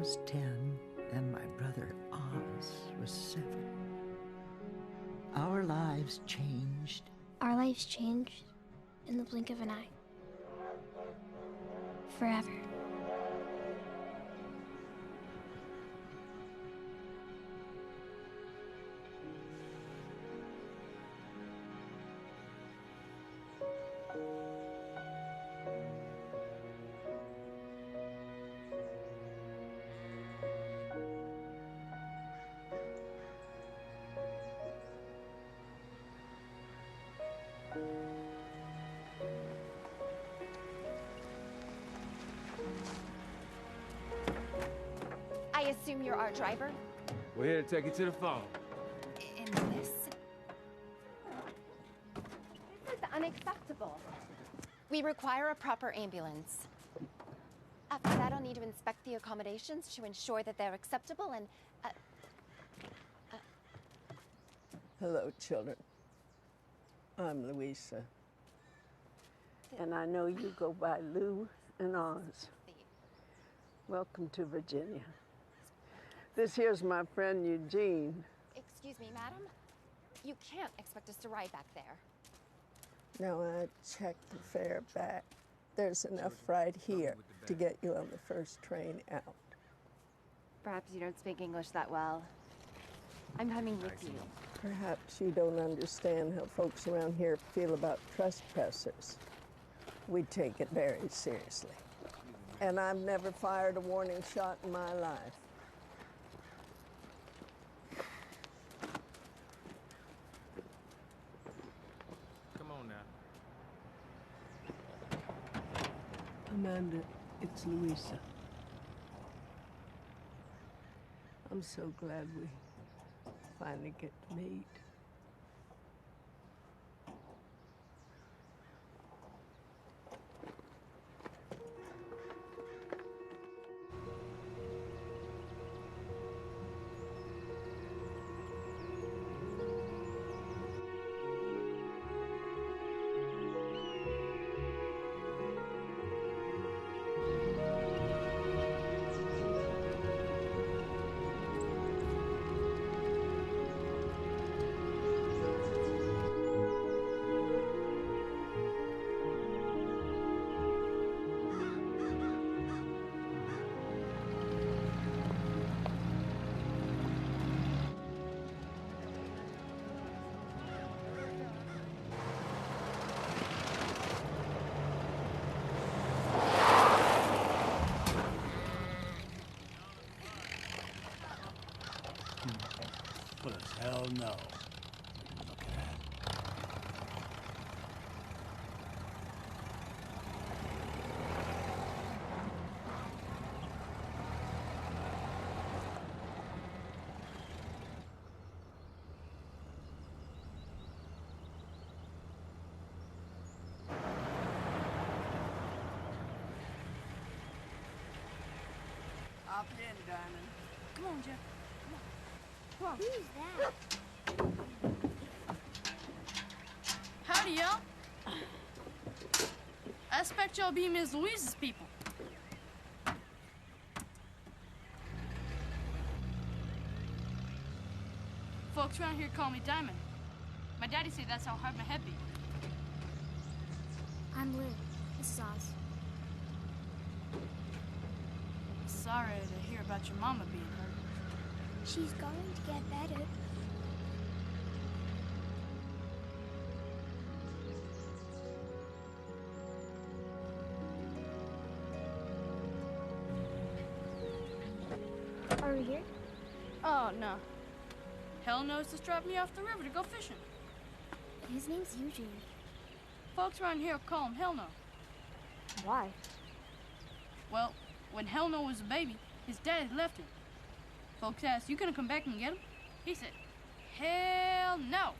was 10 and my brother Oz was 7. Our lives changed. Our lives changed in the blink of an eye. Forever. I assume you're our driver? We're here to take you to the phone. In this? This is unacceptable. We require a proper ambulance. After that, I'll need to inspect the accommodations to ensure that they're acceptable and... Hello, children. I'm Louisa. And I know you go by Lou and Oz. Welcome to Virginia. This here's my friend Eugene. Excuse me, madam? You can't expect us to ride back there. No, I checked the fare back. There's enough right here to get you on the first train out. Perhaps you don't speak English that well. I'm coming with you. Perhaps you don't understand how folks around here feel about trespassers. We take it very seriously. And I've never fired a warning shot in my life. Come on now. Amanda, it's Louisa. I'm so glad we finally get to meet. Well, as hell no. Look at that. Hop in, Diamond. Come on, Jeff. Come on. Who's that? Howdy, y'all. I expect y'all be Miss Louise's people. Folks around here call me Diamond. My daddy said that's how hard my head be. I'm Lou. This is Oz. Sorry to hear about your mama being hurt. She's going to get better. Are we here? Oh, no. Hell knows just dropped me off the river to go fishing. His name's Eugene. Folks around here call him Hell No. Why? Well, when Hell No was a baby, his daddy left him. Folks asked, "You gonna come back and get him?" He said, "Hell no."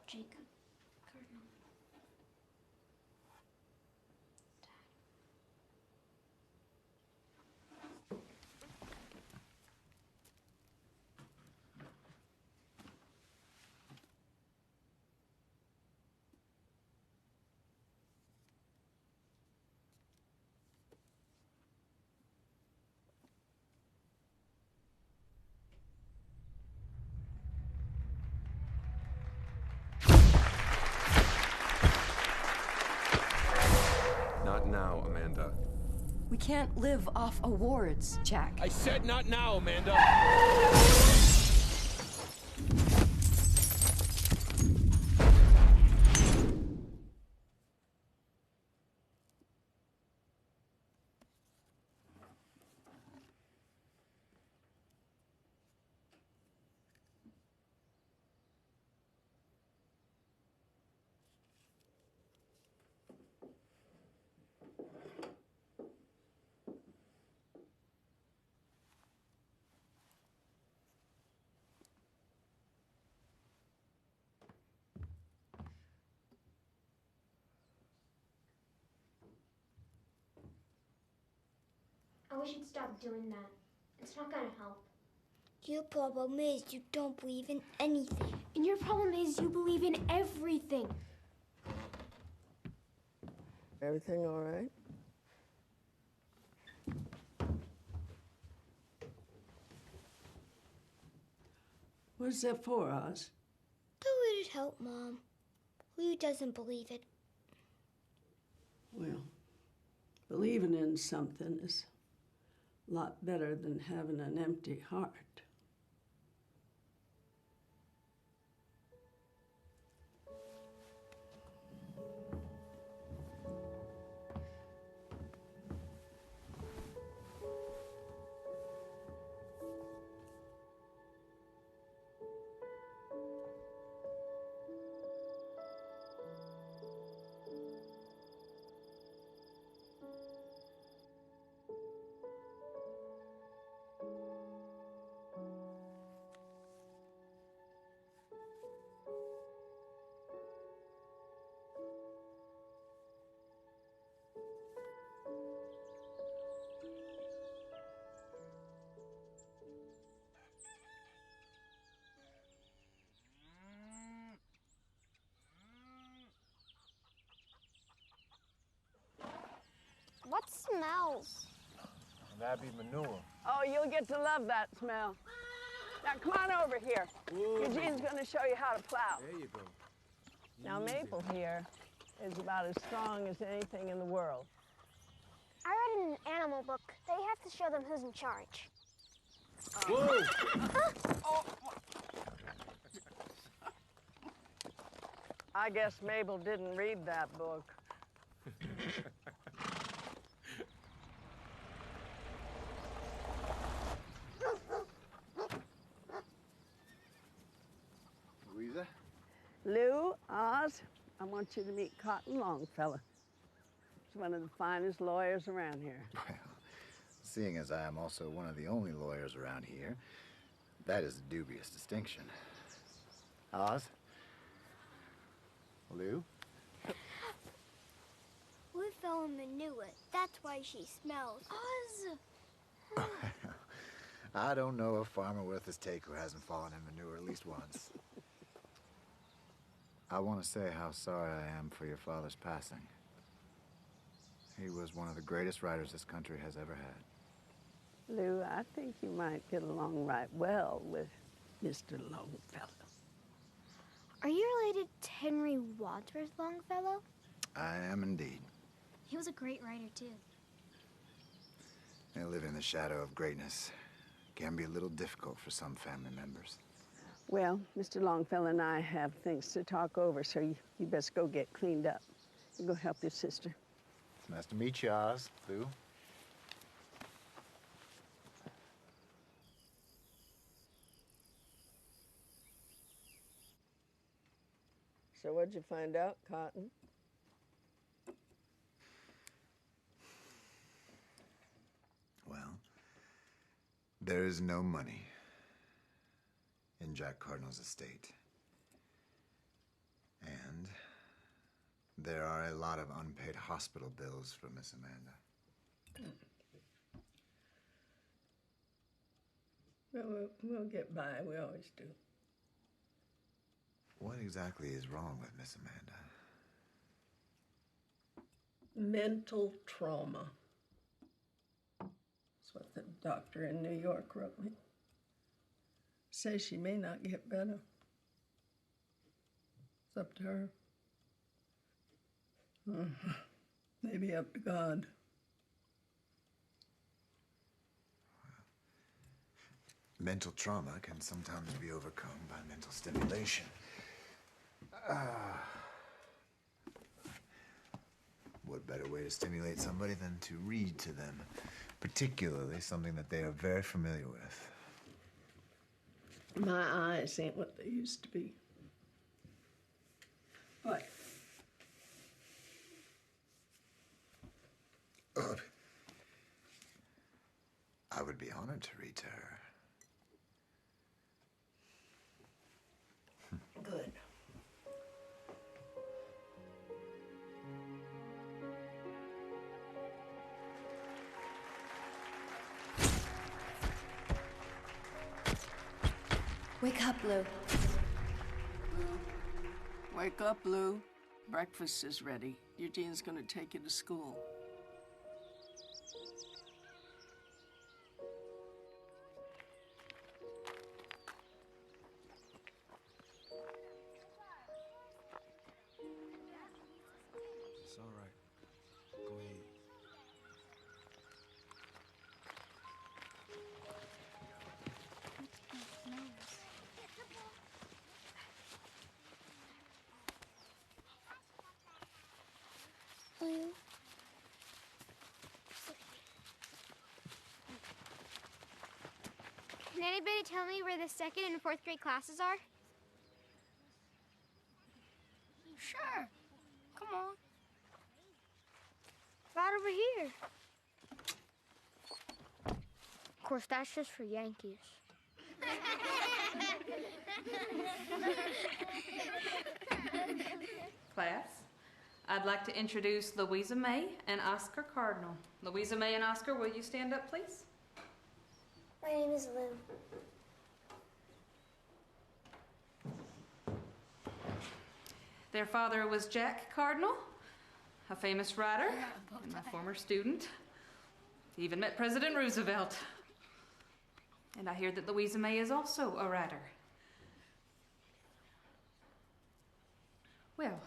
Jacob. Cardinal. Not now, Amanda. We can't live off awards, Jack. I said not now, Amanda. I wish you'd stop doing that. It's not gonna help. Your problem is you don't believe in anything. And your problem is you believe in everything. Everything all right? What's that for, Oz? How would it help, Mom? Lou doesn't believe it. Well, believing in something is a lot better than having an empty heart. What smells? That'd be manure. Oh, you'll get to love that smell. Now, come on over here. Eugene's going to show you how to plow. There you go. Now, Maple here is about as strong as anything in the world. I read in an animal book they have to show them who's in charge. Whoa! I guess Mabel didn't read that book. Louisa? Lou, Oz, I want you to meet Cotton Longfellow. He's one of the finest lawyers around here. Well, seeing as I am also one of the only lawyers around here, that is a dubious distinction. Oz? Lou? We fell in manure. That's why she smells. Oz! I don't know a farmer worth his take who hasn't fallen in manure at least once. I want to say how sorry I am for your father's passing. He was one of the greatest writers this country has ever had. Lou, I think you might get along right well with Mr. Longfellow. Are you related to Henry Wadsworth Longfellow? I am indeed. He was a great writer, too. They live in the shadow of greatness. Can be a little difficult for some family members. Well, Mr. Longfellow and I have things to talk over, so you best go get cleaned up. You go help your sister. It's nice to meet you, Oz. Lou? So what'd you find out, Cotton? Well, there is no money in Jack Cardinal's estate. And there are a lot of unpaid hospital bills for Miss Amanda. We'll get by. We always do. What exactly is wrong with Miss Amanda? Mental trauma. That's what the doctor in New York wrote me. Says she may not get better. It's up to her. Maybe up to God. Mental trauma can sometimes be overcome by mental stimulation. What better way to stimulate somebody than to read to them, particularly something that they are very familiar with. My eyes ain't what they used to be. But I would be honored to read to her. good. Wake up, Lou. Wake up, Lou. Breakfast is ready. Eugene's gonna take you to school. It's all right. Go ahead. Lou. Can anybody tell me where the 2nd and 4th grade classes are? Sure. Come on. Right over here. Of course, that's just for Yankees. Class, I'd like to introduce Louisa May and Oscar Cardinal. Louisa May and Oscar, will you stand up, please? My name is Lou. Their father was Jack Cardinal, a famous writer and my former student. He even met President Roosevelt. And I hear that Louisa May is also a writer. Well,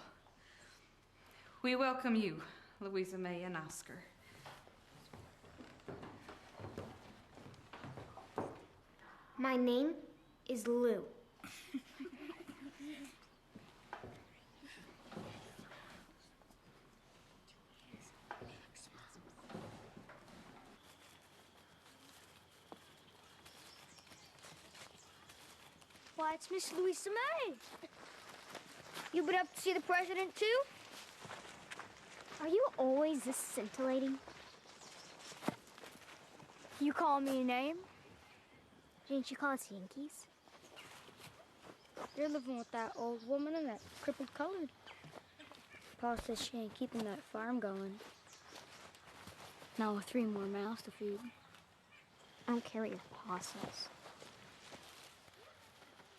we welcome you, Louisa May and Oscar. My name is Lou. Why, it's Miss Louisa May. You been up to see the president, too? Are you always this scintillating? You call me a name? Didn't you call us Yankees? You're living with that old woman and that crippled colored. Pa says she ain't keeping that farm going. Now with 3 more mouths to feed. I don't care what your pa says.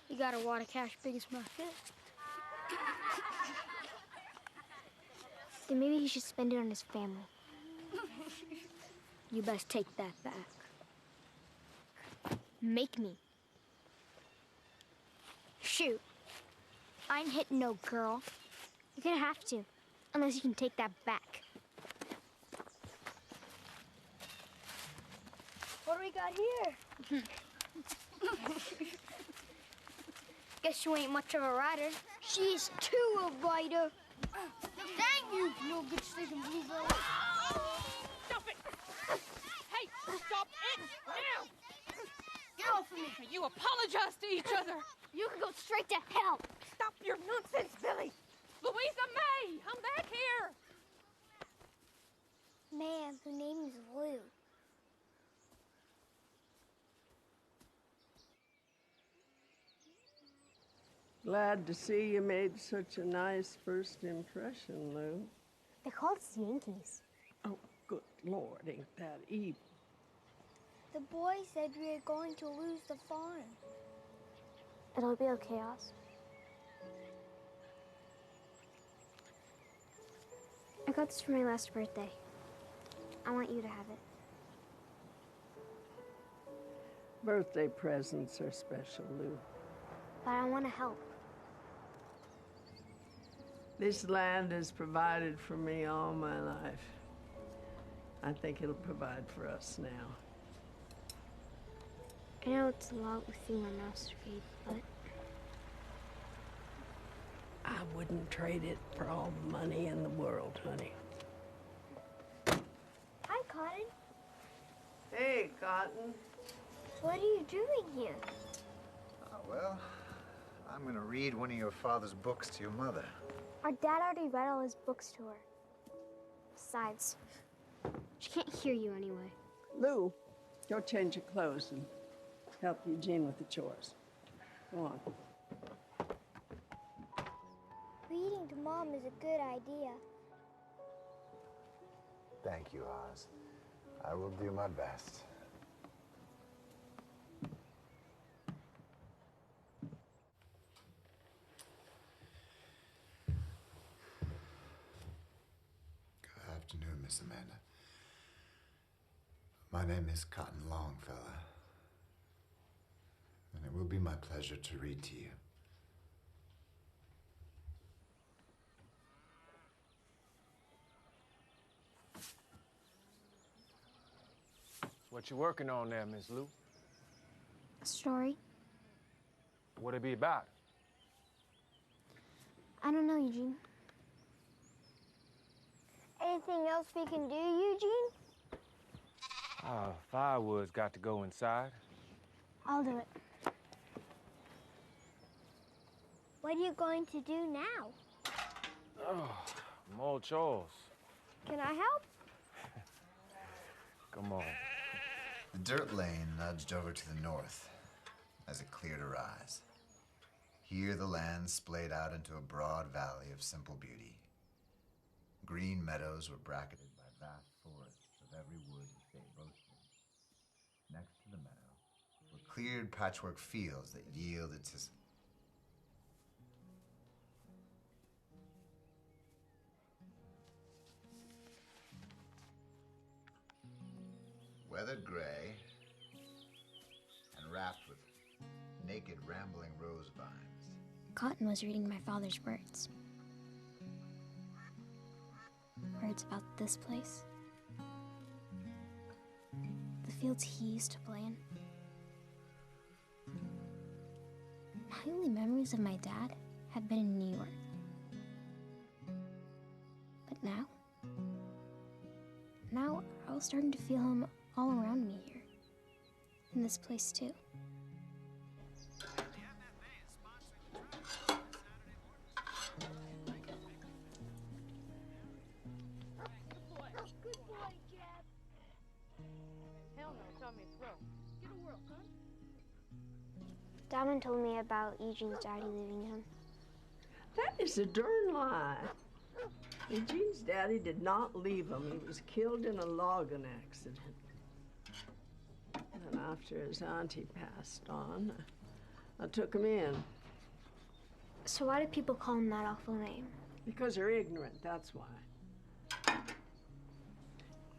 You got a wad of cash big as my fist. Then maybe he should spend it on his family. You best take that back. Make me. Shoot. I ain't hitting no girl. You're gonna have to, unless you can take that back. What do we got here? Guess you ain't much of a rider. She's too a rider. Dang you, no good stinking bluebell. Stop it! Hey, stop it now! Get off of me. You apologize to each other. You can go straight to hell. Stop your nonsense, Billy. Louisa May, I'm back here. Man, whose name is Lou. Glad to see you made such a nice first impression, Lou. They called us Yankees. Oh, good Lord, ain't that evil. The boy said we are going to lose the farm. It'll be okay, Oz. I got this for my last birthday. I want you to have it. Birthday presents are special, Lou. But I want to help. This land has provided for me all my life. I think it'll provide for us now. I know it's a lot within my mouth's to feed, but I wouldn't trade it for all the money in the world, honey. Hi, Cotton. Hey, Cotton. What are you doing here? Well, I'm gonna read one of your father's books to your mother. Our dad already read all his books to her. Besides, she can't hear you anyway. Lou, go change your clothes and help Eugene with the chores. Go on. Reading to Mom is a good idea. Thank you, Oz. I will do my best. Good afternoon, Miss Amanda. My name is Cotton Longfellow, and it will be my pleasure to read to you. What you working on there, Miss Lou? A story? What it be about? I don't know, Eugene. Anything else we can do, Eugene? Firewood's got to go inside. I'll do it. What are you going to do now? Oh, more chores. Can I help? Come on. The dirt lane nudged over to the north as it cleared a rise. Here the land splayed out into a broad valley of simple beauty. Green meadows were bracketed by vast forests of every wood the state boasted. Next to the meadow were cleared patchwork fields that yielded to weathered gray and wrapped with naked rambling rose vines. Cotton was reading my father's words. Words about this place. The fields he used to play in. My only memories of my dad have been in New York. But now I was starting to feel him all around me here. In this place too. Diamond told me about Eugene's daddy leaving him. That is a darn lie. Eugene's daddy did not leave him. He was killed in a logging accident. And after his auntie passed on, I took him in. So why do people call him that awful name? Because they're ignorant, that's why.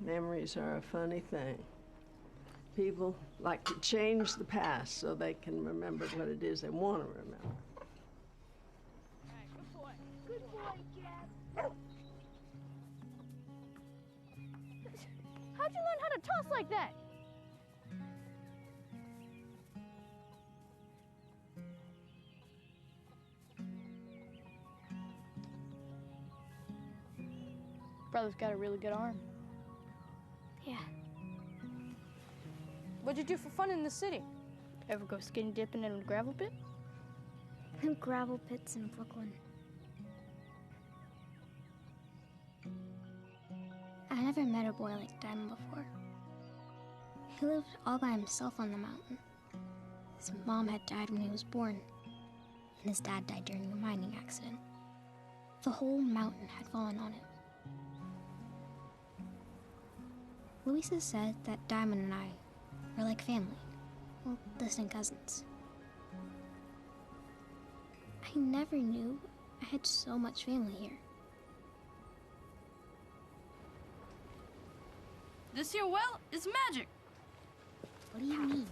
Memories are a funny thing. People like to change the past so they can remember what it is they want to remember. Good boy. Good boy, Jeb. How'd you learn how to toss like that? Brother's got a really good arm. Yeah. What'd you do for fun in the city? Ever go skinny dipping in a gravel pit? No gravel pits in Brooklyn. I never met a boy like Diamond before. He lived all by himself on the mountain. His mom had died when he was born. and his dad died during a mining accident. The whole mountain had fallen on him. Louisa said that Diamond and I were like family, well, distant cousins. I never knew I had so much family here. This here well is magic. What do you mean?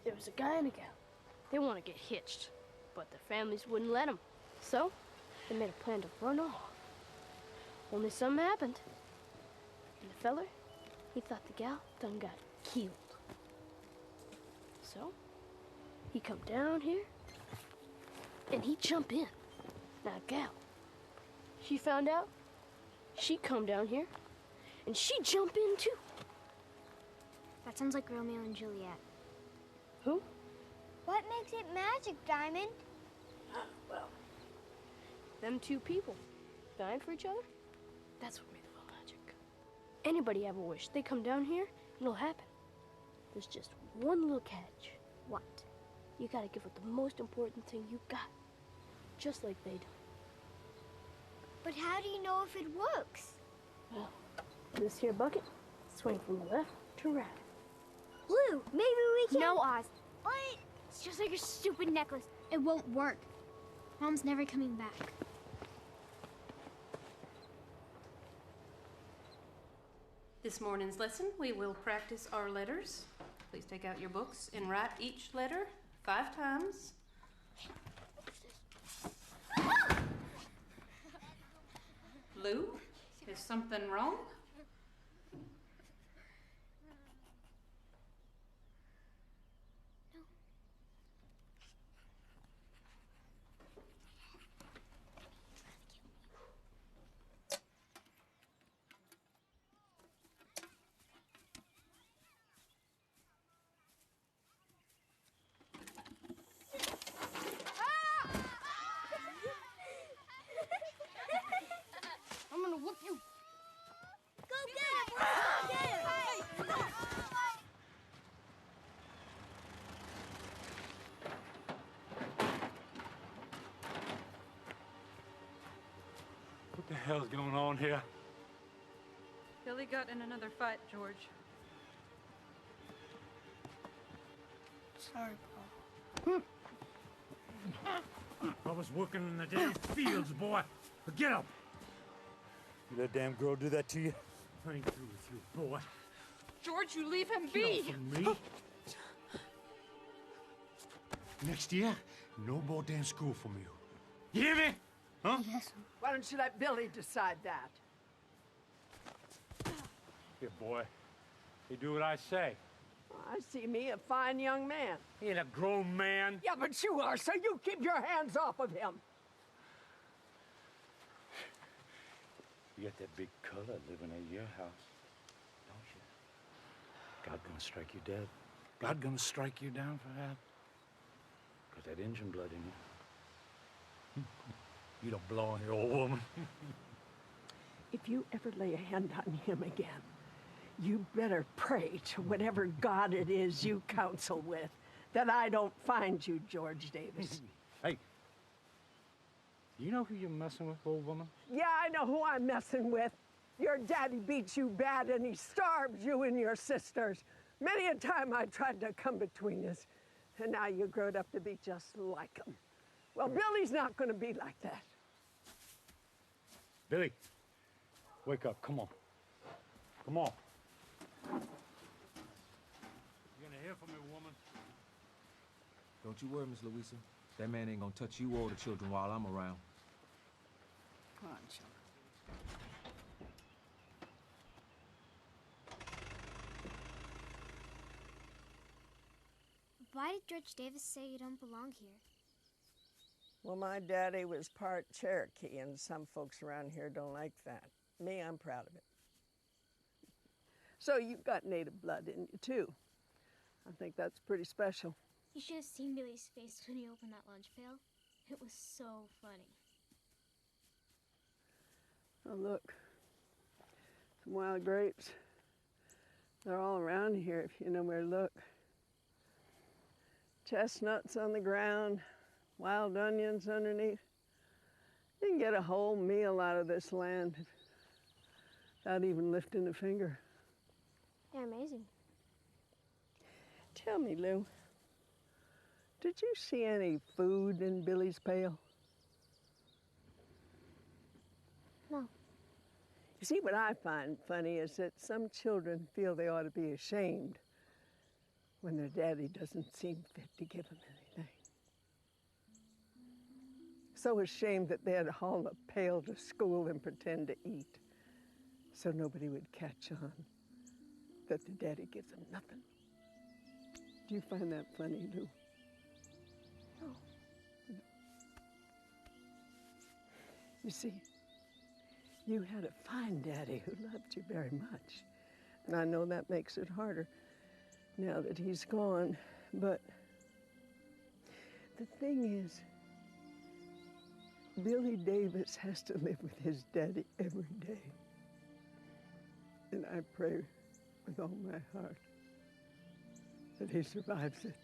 There was a guy and a gal. They want to get hitched, but their families wouldn't let them. So, they made a plan to run off. Only something happened. And the feller, he thought the gal done got killed. So, he come down here, and he jump in. Now, gal, she found out, she come down here, and she jump in too. That sounds like Romeo and Juliet. Who? What makes it magic, Diamond? Well, them two people dying for each other, that's what made it all magic. Anybody have a wish, they come down here, and it'll happen. There's just one little catch. What? You gotta give it the most important thing you got, just like they do. But how do you know if it works? Well, this here bucket, swing from left to right. Blue, maybe we can... No, Oz. What? It's just like your stupid necklace. It won't work. Mom's never coming back. This morning's lesson, we will practice our letters. Please take out your books and write each letter 5 times. Lou, is something wrong? I'm gonna whoop you. Go get him! Go get him! Hey, stop! What the hell's going on here? Billy got in another fight, George. Sorry, Paul. I was working in the damn fields, boy. Get up! You let that damn girl do that to you? I ain't through with you, boy. George, you leave him Get be. off of me. Next year, no more damn school from you. You hear me? Huh? Yes. Why don't you let Billy decide that? Here, boy. You do what I say. I see me a fine young man. He ain't a grown man. Yeah, but you are, so you keep your hands off of him. You got that big color living at your house, don't you? God gonna strike you dead. God gonna strike you down for that. Got that Injun blood in you. You don't belong here, old woman. If you ever lay a hand on him again, you better pray to whatever God it is you counsel with that I don't find you, George Davis. Hey, you know who you're messing with, old woman? Yeah, I know who I'm messing with. Your daddy beats you bad and he starves you and your sisters. Many a time I tried to come between us, and now you growed up to be just like him. Well, Billy's not going to be like that. Billy, wake up, come on. Come on. You're gonna hear from me, woman. Don't you worry, Miss Louisa. That man ain't gonna touch you or the children while I'm around. Come on, children. Why did George Davis say you don't belong here? Well, my daddy was part Cherokee, and some folks around here don't like that. Me, I'm proud of it. So you've got native blood in you, too. I think that's pretty special. You should have seen Billy's face when he opened that lunch pail. It was so funny. Oh, look. Some wild grapes. They're all around here if you know where to look. chestnuts on the ground, wild onions underneath. You can get a whole meal out of this land without even lifting a finger. They're amazing. Tell me, Lou, did you see any food in Billy's pail? No. You see, what I find funny is that some children feel they ought to be ashamed when their daddy doesn't seem fit to give them anything. So ashamed that they'd haul a pail to school and pretend to eat so nobody would catch on that the daddy gives them nothing. Do you find that funny, Lou? No. You see, you had a fine daddy who loved you very much. And I know that makes it harder now that he's gone. But the thing is, Billy Davis has to live with his daddy every day. And I pray with all my heart that he survives it.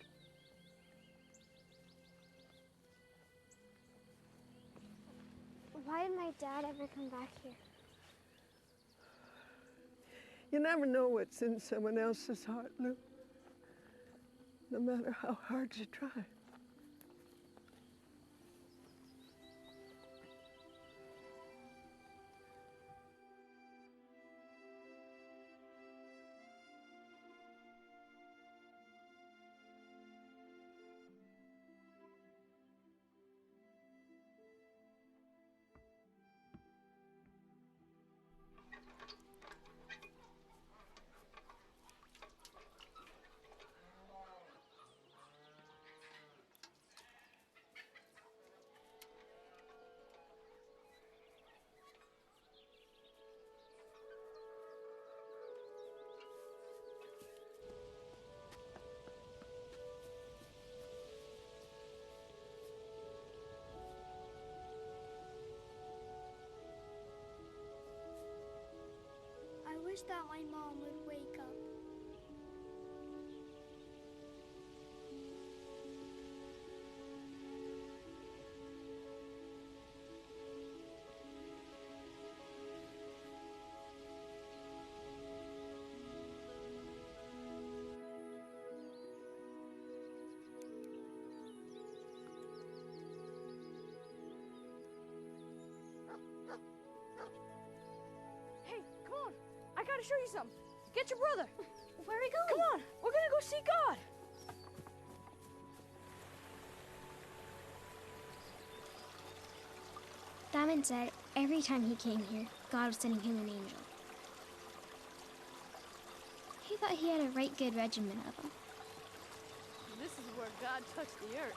Why did my dad ever come back here? You never know what's in someone else's heart, Lou. No matter how hard you try. I wish that my mom would wake up. Hey, come on. I gotta show you something. Get your brother. Where are we going? Come on. We're gonna go see God. Diamond said every time he came here, God was sending him an angel. He thought he had a right good regiment of them. This is where God touched the earth.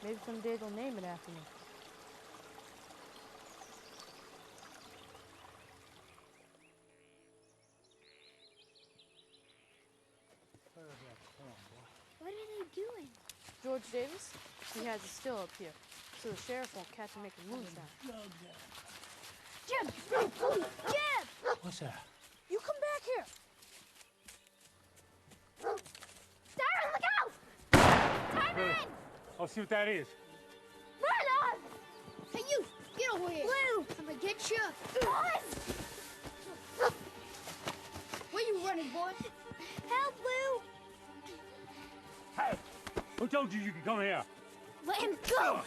Maybe someday they'll name it after me. What are they doing? George Davis, he has a still up here, so the sheriff won't catch him making moonshine. Jim! Jim! What's that? You come back here! Darren, look out! Really? I'll see what that is. Run on! Hey, you! Get over here! Blue! I'm gonna get you! Where you running, boy? Help, Blue! Hey! Who told you you can come here? Let him go!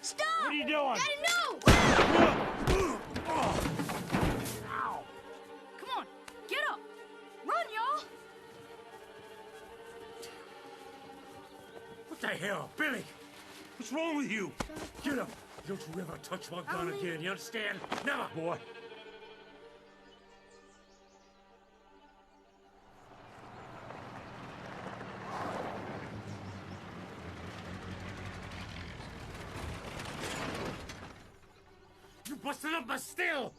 Stop! What are you doing? Daddy, no! Ow! Come on, get up! Run, y'all! What the hell? Billy! What's wrong with you? Get up! Don't you ever touch my gun again, you understand? Never, boy! You busted up my still!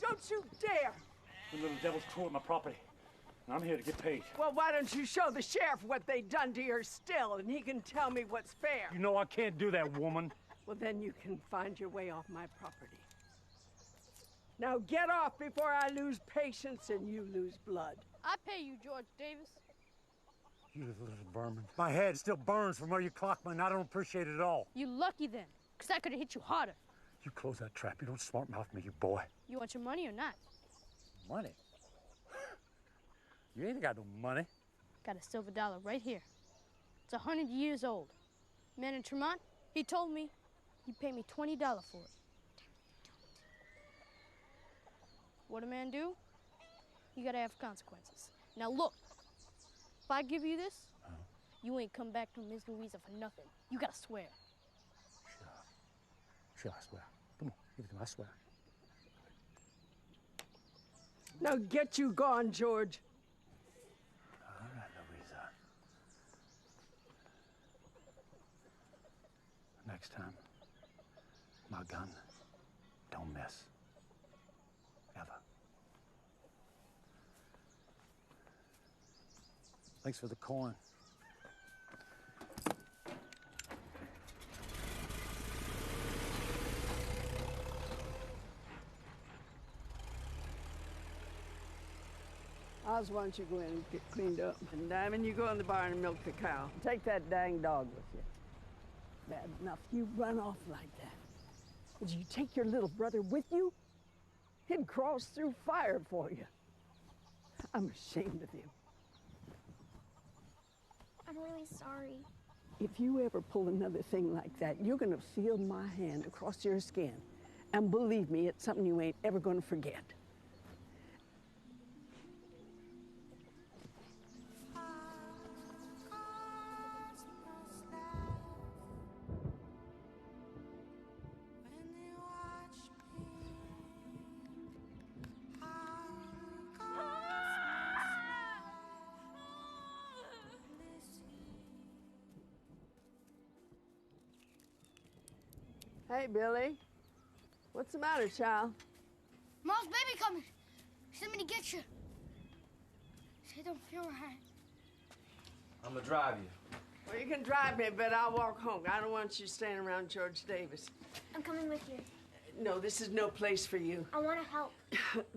Don't you dare! The little devil's tore my property, and I'm here to get paid. Well, why don't you show the sheriff what they done to your still, and he can tell me what's fair? You know I can't do that, woman. Well, then you can find your way off my property. Now get off before I lose patience and you lose blood. I pay you, George Davis. You little vermin. My head still burns from where you clocked me, and I don't appreciate it at all. You lucky then, because I could have hit you harder. You close that trap. You don't smart mouth me, you boy. You want your money or not? Money? You ain't got no money. Got a silver dollar right here. It's 100 years old. Man in Tremont, he told me he'd pay me $20 for it. What a man do? You gotta have consequences. Now look, if I give you this, you ain't come back to Miss Louisa for nothing. You gotta swear. Sure, I swear. Come on, give it to me, I swear. Now get you gone, George. All right, Louisa. Next time, my gun don't miss. Ever. Thanks for the coin. Oz, why don't you go in and get cleaned up? And Diamond, you go in the barn and milk the cow. Take that dang dog with you. Bad enough you run off like that. Would you take your little brother with you? He'd cross through fire for you. I'm ashamed of you. I'm really sorry. If you ever pull another thing like that, you're gonna feel my hand across your skin. And believe me, it's something you ain't ever gonna forget. Hey, Billy. What's the matter, child? Mom's baby coming. She sent me to get you. She don't feel right. I'm gonna drive you. Well, you can drive me, but I'll walk home. I don't want you staying around George Davis. I'm coming with you. No, this is no place for you. I want to help.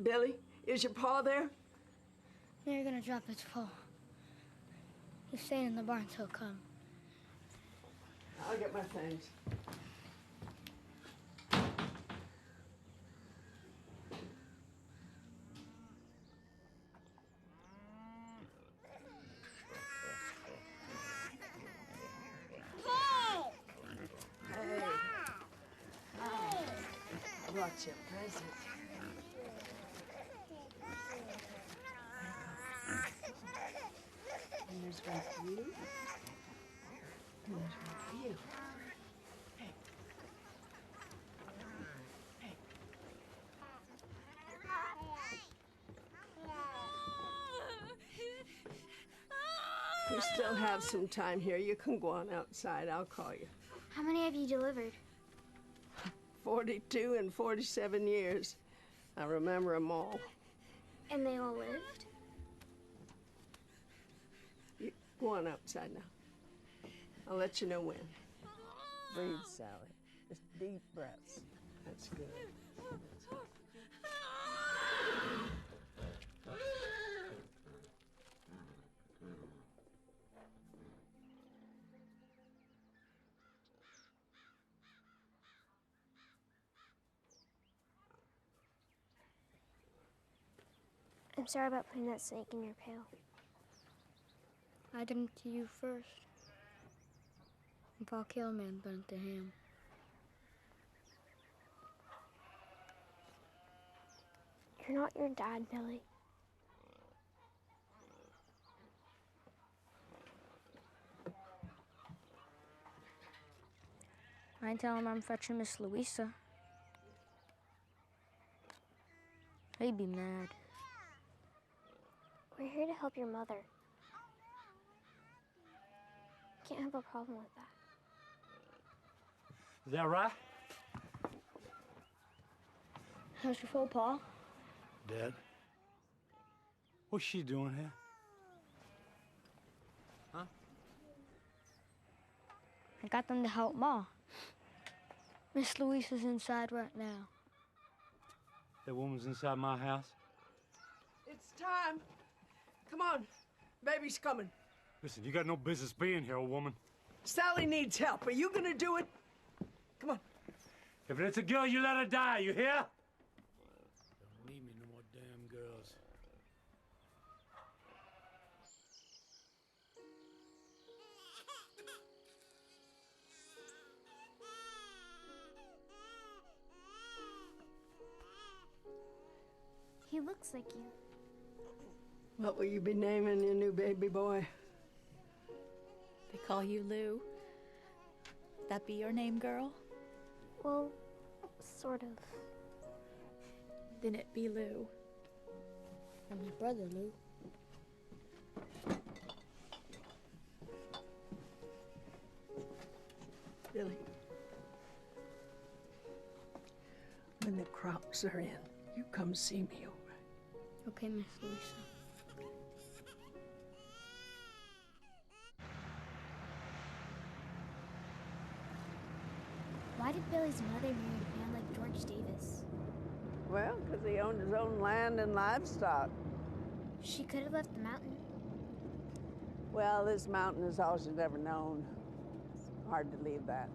Billy, is your pa there? They're gonna drop his paw. He's staying in the barn till he'll come. I'll get my things. I brought you a present. And there's one for you. And there's one for you. Hey. Hey. You still have some time here. You can go on outside. I'll call you. How many have you delivered? 42 and 47 years. I remember them all. And they all lived? You go on outside now. I'll let you know when. Breathe, Sally. Just deep breaths. That's good. I'm sorry about putting that snake in your pail. I did it to you first. If I'll kill a man, done it to him. You're not your dad, Billy. I tell him I'm fetching Miss Louisa. He'd be mad. We're here to help your mother. Can't have a problem with that. Is that right? How's your faux paw? Dead. What's she doing here? Huh? I got them to help Ma. Miss Louisa's inside right now. That woman's inside my house? It's time. Come on. Baby's coming. Listen, you got no business being here, old woman. Sally needs help. Are you gonna do it? Come on. If it's a girl, you let her die, you hear? Don't need me no more damn girls. He looks like you. What will you be naming your new baby boy? They call you Lou. That be your name, girl? Well, sort of. Then it be Lou. I'm your brother, Lou. Billy. When the crops are in, you come see me, all right? Okay, Miss Louisa. Why did Billy's mother marry a man like George Davis? Well, because he owned his own land and livestock. She could have left the mountain. Well, this mountain is all she's ever known. It's hard to leave that.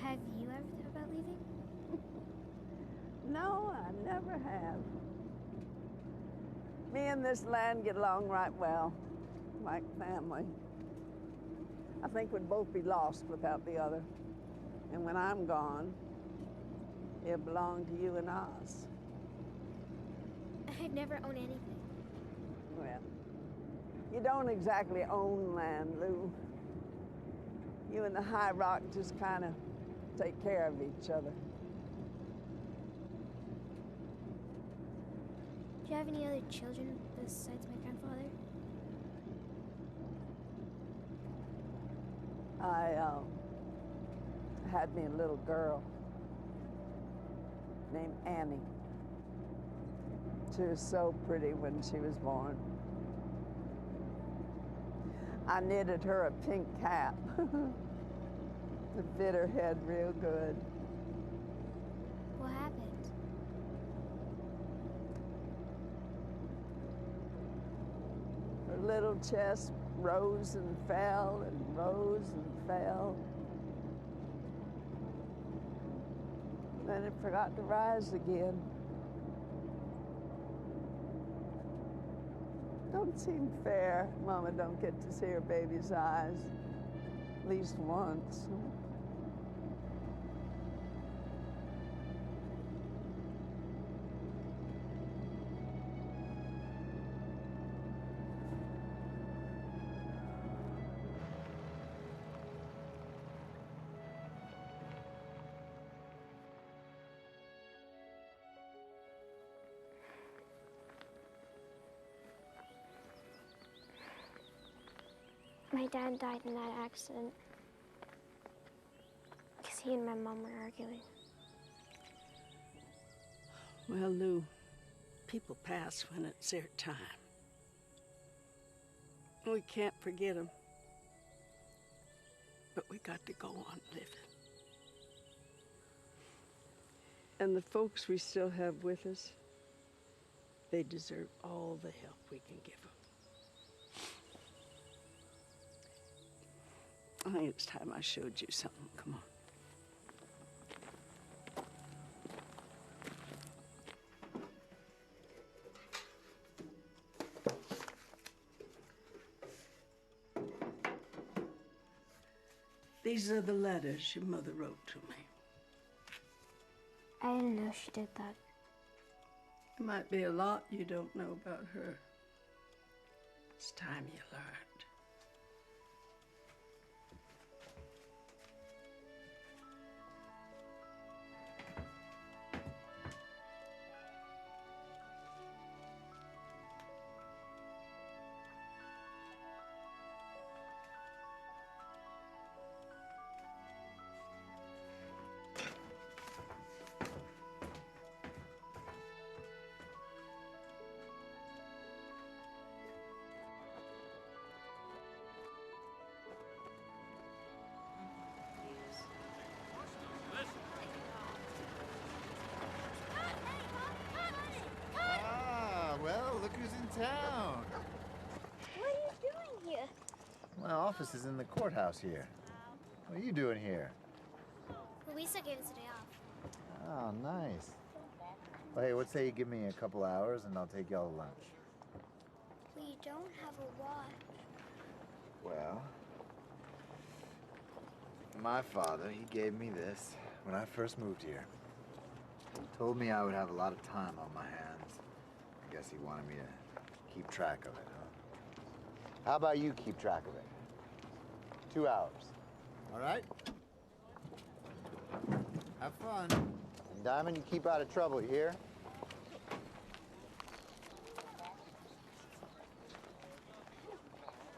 Have you ever thought about leaving? No, I never have. Me and this land get along right well, like family. I think we'd both be lost without the other. And when I'm gone, it'll belong to you and us. I've never owned anything. Well, you don't exactly own land, Lou. You and the High Rock just kind of take care of each other. Do you have any other children besides my grandfather? I had me a little girl named Annie. She was so pretty when she was born. I knitted her a pink cap to fit her head real good. What happened? Her little chest rose and fell and rose and fell. Then it forgot to rise again. Don't seem fair. Mama don't get to see her baby's eyes, at least once. My dad died in that accident because he and my mom were arguing. Well, Lou, people pass when it's their time. We can't forget them, but we got to go on living. And the folks we still have with us, they deserve all the help we can give them. I think it's time I showed you something. Come on. These are the letters your mother wrote to me. I didn't know she did that. There might be a lot you don't know about her. It's time you learned. town. What are you doing here? My office is in the courthouse here. What are you doing here? Louisa gave us a day off. Oh, nice. Well, hey, what say you give me a couple hours and I'll take y'all to lunch? We don't have a watch. Well, my father, he gave me this when I first moved here. Told me I would have a lot of time on my hands. I guess he wanted me to keep track of it, huh? How about you keep track of it? 2 hours. All right? Have fun. And Diamond, you keep out of trouble, you hear?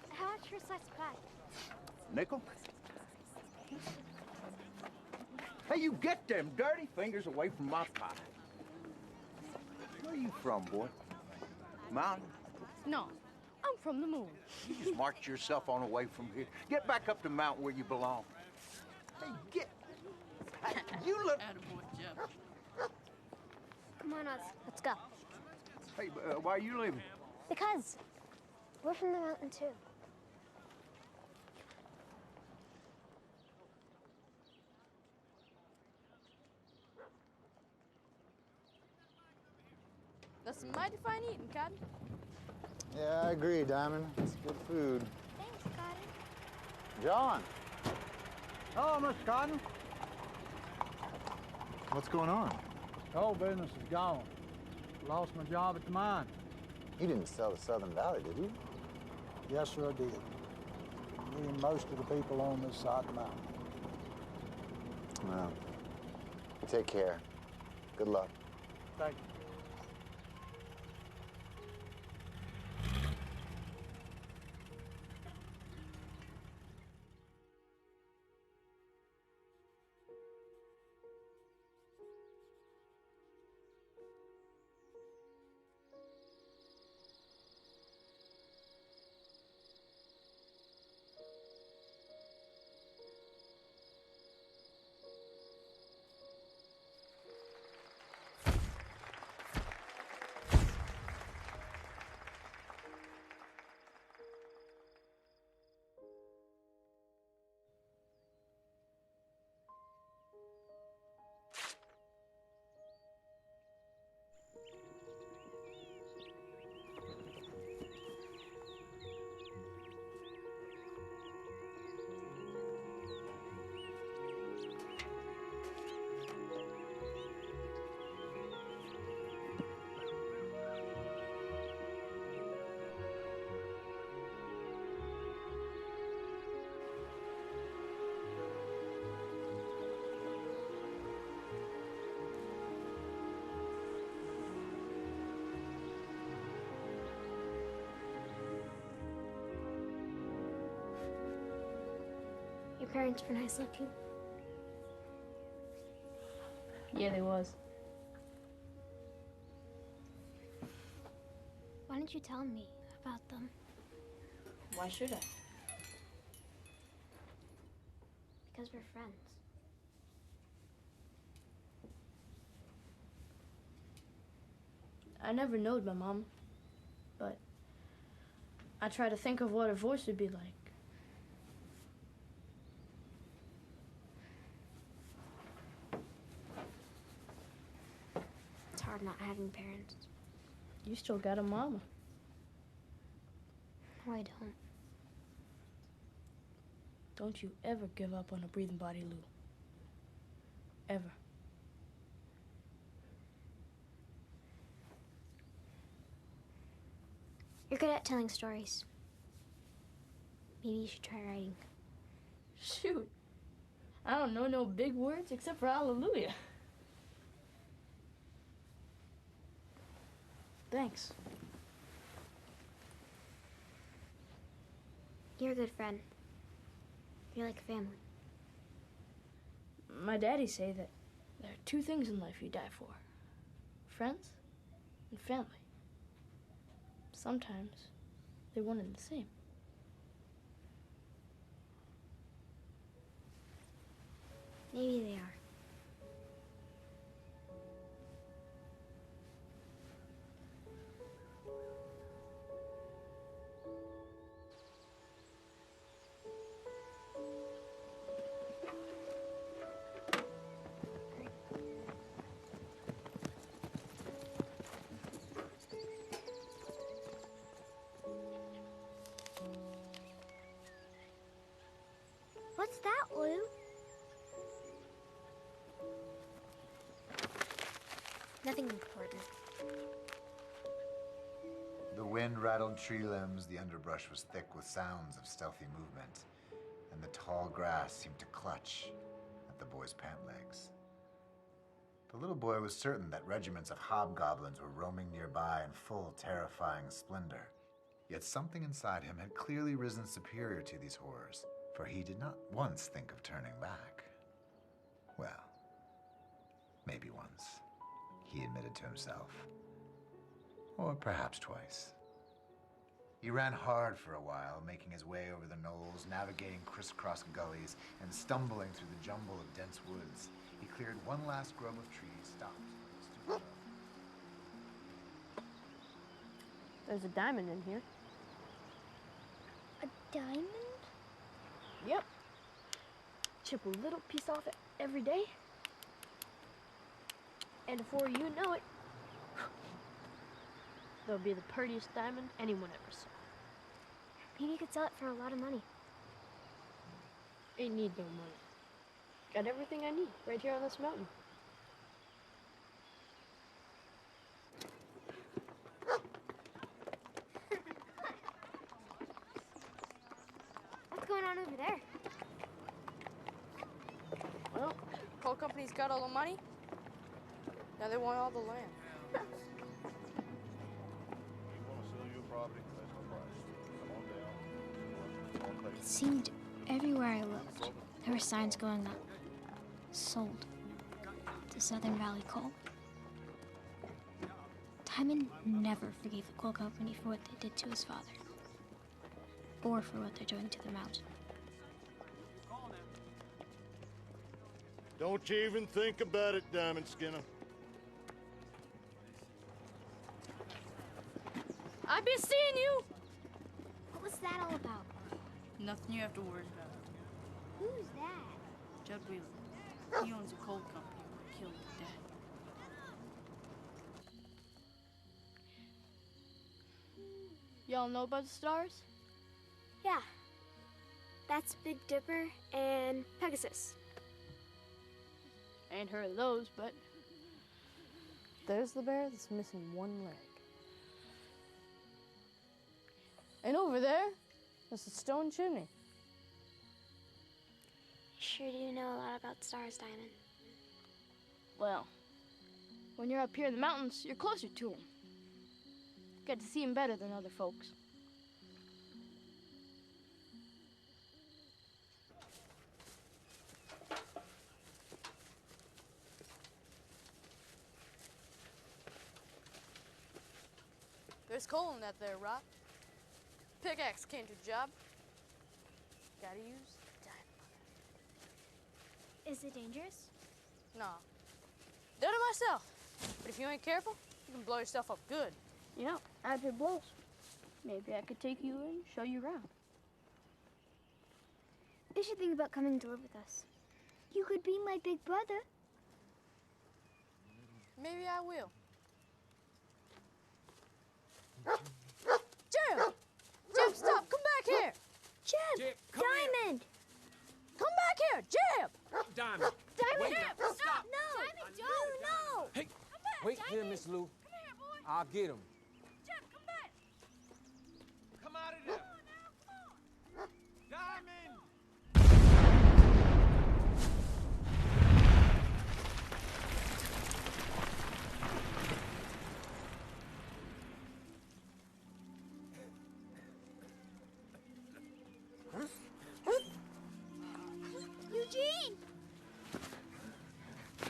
How much for a slice of pie? Nickel? Hey, you get them dirty fingers away from my pie. Where you from, boy? Mountain? No, I'm from the moon. You just marched yourself on away from here. Get back up the mountain where you belong. Hey, get... Hey, you look... Attaboy, Jeff. Come on, Oz. Let's go. Hey, why are you leaving? Because we're from the mountain, too. That's some mighty fine eating, Cotton. Yeah, I agree, Diamond. It's good food. Thanks, Cotton. John, Hello, Mr. Cotton. what's going on? The whole business is gone. Lost my job at the mine. You didn't sell the Southern Valley, did you? Yes, sir, I did. Me and most of the people on this side of the mountain. Well, take care. Good luck. Thank you. Your parents were nice looking. Yeah, they was. Why didn't you tell me about them? Why should I? Because we're friends. I never knowed my mom, but I try to think of what her voice would be like. It's hard not having parents. You still got a mama. No, I don't. Don't you ever give up on a breathing body, Lou. Ever. You're good at telling stories. Maybe you should try writing. Shoot. I don't know no big words except for hallelujah. Thanks. You're a good friend. You're like family. My daddy say that there are two things in life you die for. Friends and family. Sometimes they're one and the same. Maybe they are. What's that, Lou? Nothing important. The wind rattled tree limbs, the underbrush was thick with sounds of stealthy movement, and the tall grass seemed to clutch at the boy's pant legs. The little boy was certain that regiments of hobgoblins were roaming nearby in full, terrifying splendor. Yet something inside him had clearly risen superior to these horrors, for he did not once think of turning back. Well, maybe once, he admitted to himself. Or perhaps twice. He ran hard for a while, making his way over the knolls, navigating crisscross gullies, and stumbling through the jumble of dense woods. He cleared one last grove of trees, stopped. There's a diamond in here. A diamond? Yep. Chip a little piece off it every day. And before you know it, there'll be the prettiest diamond anyone ever saw. Maybe you could sell it for a lot of money. Ain't need no money. Got everything I need right here on this mountain. What's going on over there? Well, coal company's got all the money. Now they want all the land. It seemed everywhere I looked, there were signs going up. Sold to Southern Valley Coal. Timon never forgave the coal company for what they did to his father. Or for what they're doing to the mountain. Don't you even think about it, Diamond Skinner. I've been seeing you! What was that all about? Nothing you have to worry about. Who's that? Judd Wheeler. He owns a coal company where killed his dad. Y'all know about the stars? Yeah. That's Big Dipper and Pegasus. Ain't heard of those, but there's the bear that's missing one leg. And over there, there's a stone chimney. Sure do know a lot about stars, Diamond. Well, when you're up here in the mountains, you're closer to them. Get to see them better than other folks. There's coal in that there rock. Pickaxe came to the job. Gotta use dynamite. Is it dangerous? Nah. Done it myself. But if you ain't careful, you can blow yourself up good. Yeah, I've heard blows. Maybe I could take you and show you around. You should think about coming to live with us. You could be my big brother. Maybe I will. Jim! Jim, stop! Come back here! Jim! Diamond! Come back here! Jim! Diamond! Diamond! Wait, Jim! Stop! No! Diamond, don't! No! Hey, Come back, wait Diamond. here, Miss Lou. Come here, boy! I'll get him. Jim, come back! Come out of there! Diamond! Eugene!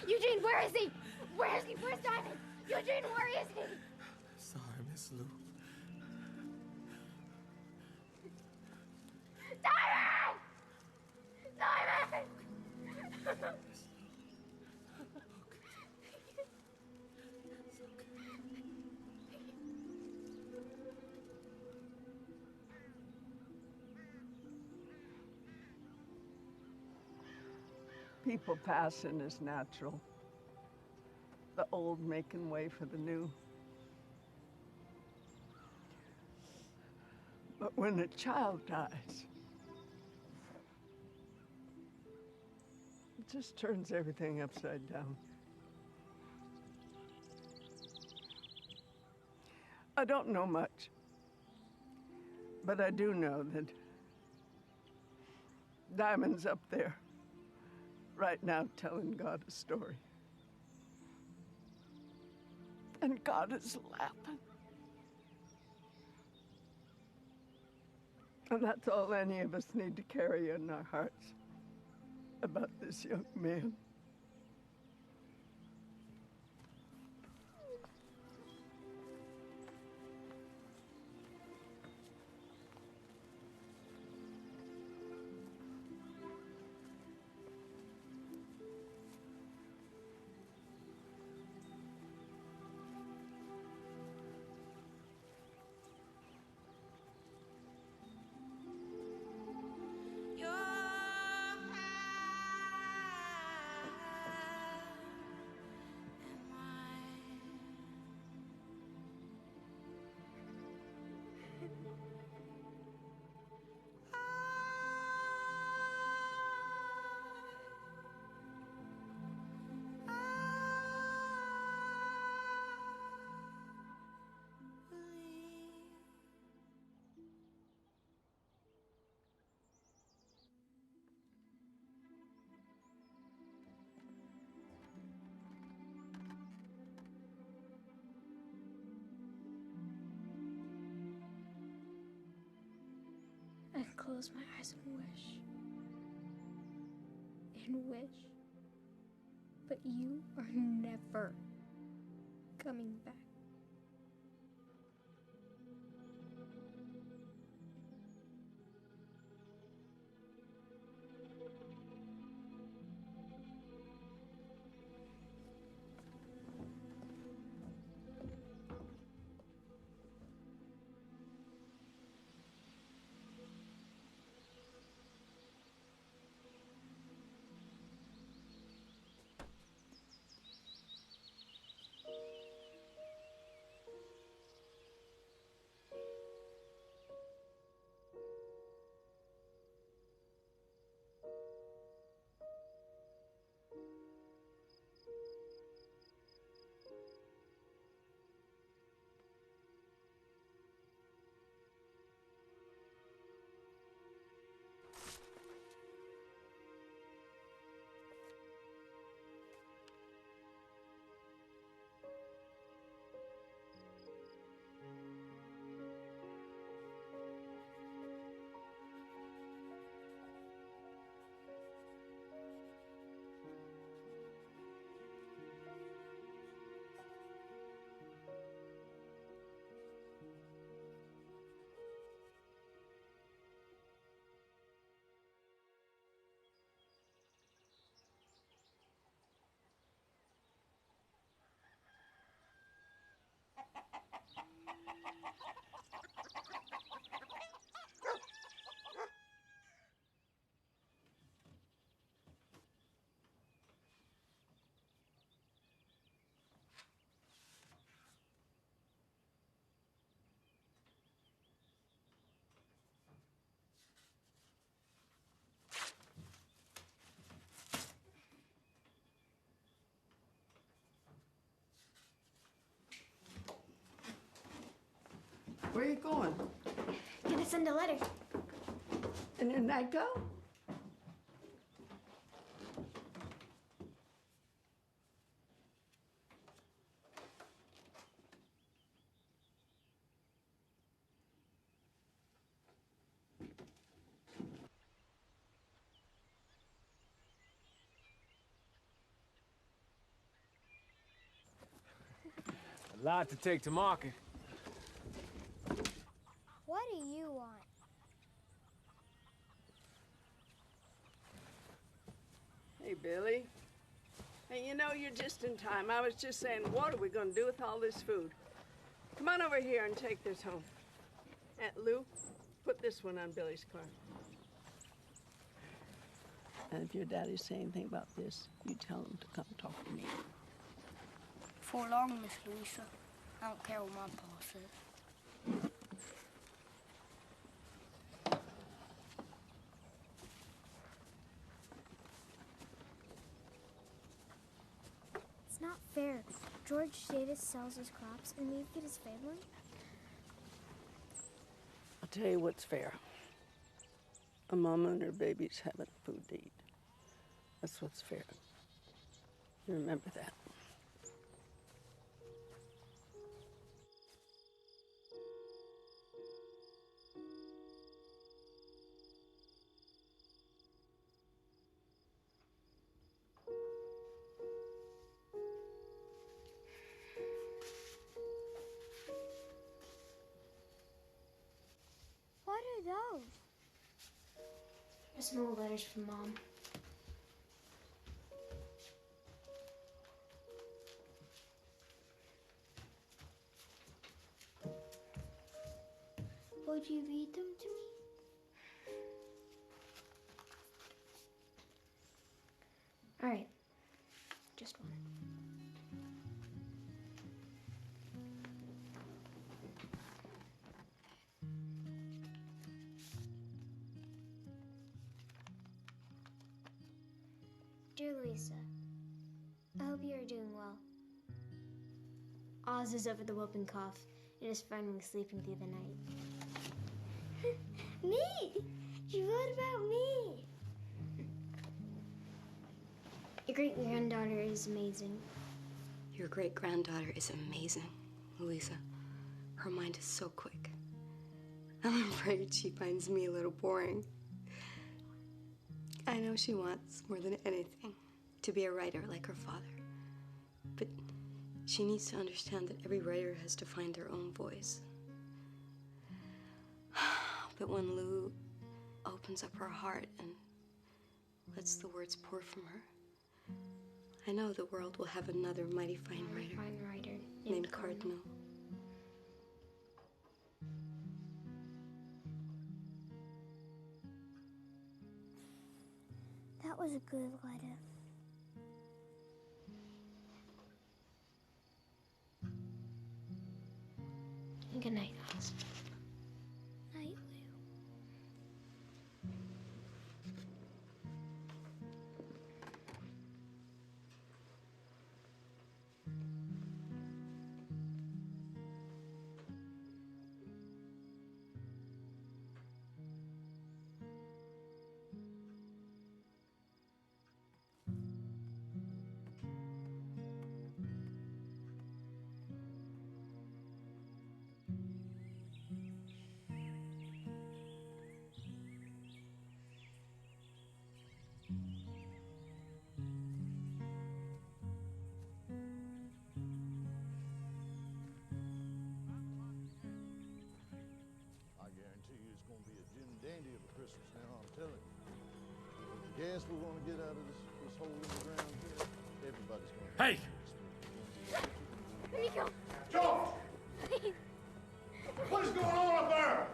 Eugene, where is he? Where is he? Where's Diamond? Eugene, where is he? Sorry, Miss Lou. Diamond! Diamond! People passing is natural. The old making way for the new. But when a child dies, just turns everything upside down. I don't know much, but I do know that Diamond's up there right now telling God a story. And God is laughing. And that's all any of us need to carry in our hearts about this young man. I close my eyes and wish. And wish. But you are never coming back. Where are you going? Gonna send a letter. And your night go? A lot to take to market. What do you want? Hey, Billy. Hey, you know, you're just in time. I was just saying, what are we going to do with all this food? Come on over here and take this home. Aunt Lou, put this one on Billy's car. And if your daddy say anything about this, you tell him to come talk to me. Before long, Miss Louisa. I don't care what my pa says. It's not fair. George Davis sells his crops and we get his family. I'll tell you what's fair. A mama and her babies having food to eat. That's what's fair. You remember that. What are those? Just more letters from Mom. Would you read them to me? All right. Just one. Dear Louisa, I hope you are doing well. Oz is over the whooping cough and is finally sleeping through the night. Me! You wrote about me! Your great-granddaughter is amazing. Your great-granddaughter is amazing, Louisa. Her mind is so quick. I'm afraid she finds me a little boring. I know she wants, more than anything, to be a writer like her father. But she needs to understand that every writer has to find their own voice. But when Lou opens up her heart and lets the words pour from her, I know the world will have another mighty fine writer named Cardinal. That was a good letter. Good night, Oz. Night, Lou. Dandy of a Christmas now, I'm telling you. With the gas we want to get out of this hole in the ground here, everybody's going to... Hey! Rico! George! What is going on up there?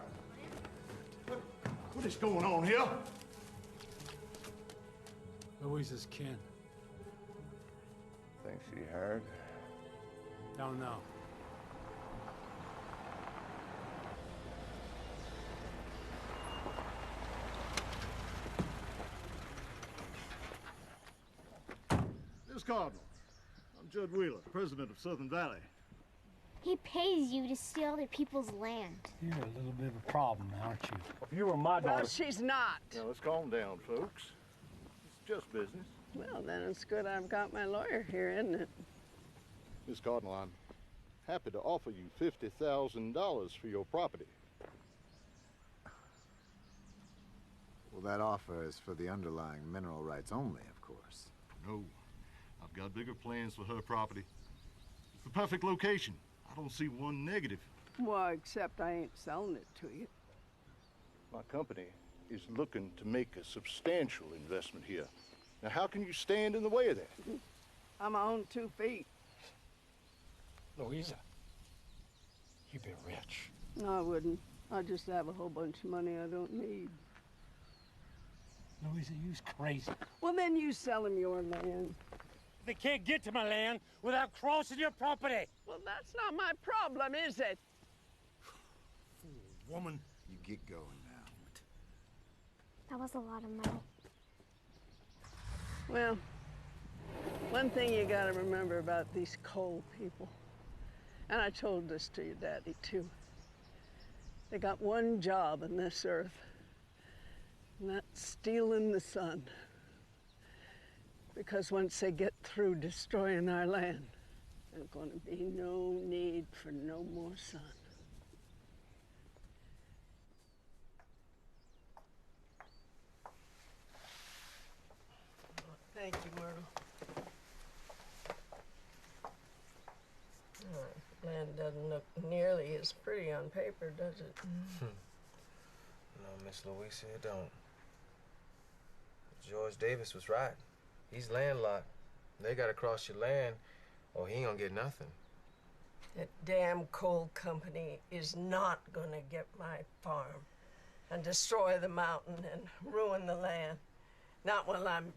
What is going on here? Louisa's kin. Think she heard? Don't know. Miss Cardinal, I'm Judd Wheeler, president of Southern Valley. He pays you to steal other people's land. You're a little bit of a problem, aren't you? If you were my daughter... Well, she's not. Now, let's calm down, folks. It's just business. Well, then it's good I've got my lawyer here, isn't it? Miss Cardinal, I'm happy to offer you $50,000 for your property. Well, that offer is for the underlying mineral rights only, of course. No. I've got bigger plans for her property. It's the perfect location. I don't see one negative. Well, except I ain't selling it to you. My company is looking to make a substantial investment here. Now, how can you stand in the way of that? I'm on 2 feet. Louisa, you'd be rich. No, I wouldn't. I just have a whole bunch of money I don't need. Louisa, you's crazy. Well, then you sell him your land. They can't get to my land without crossing your property. Well, that's not my problem, is it? Fool woman. You get going now. That was a lot of money. Well, One thing you gotta remember about these coal people, and I told this to your daddy too, they got one job on this earth, and that's stealing the sun. Because once they get through destroying our land, there's gonna be no need for no more sun. Thank you, Myrtle. Land doesn't look nearly as pretty on paper, does it? No, Miss Louisa, it don't. George Davis was right. He's landlocked. They gotta cross your land, or he ain't gonna get nothing. That damn coal company is not gonna get my farm and destroy the mountain and ruin the land. Not while I'm...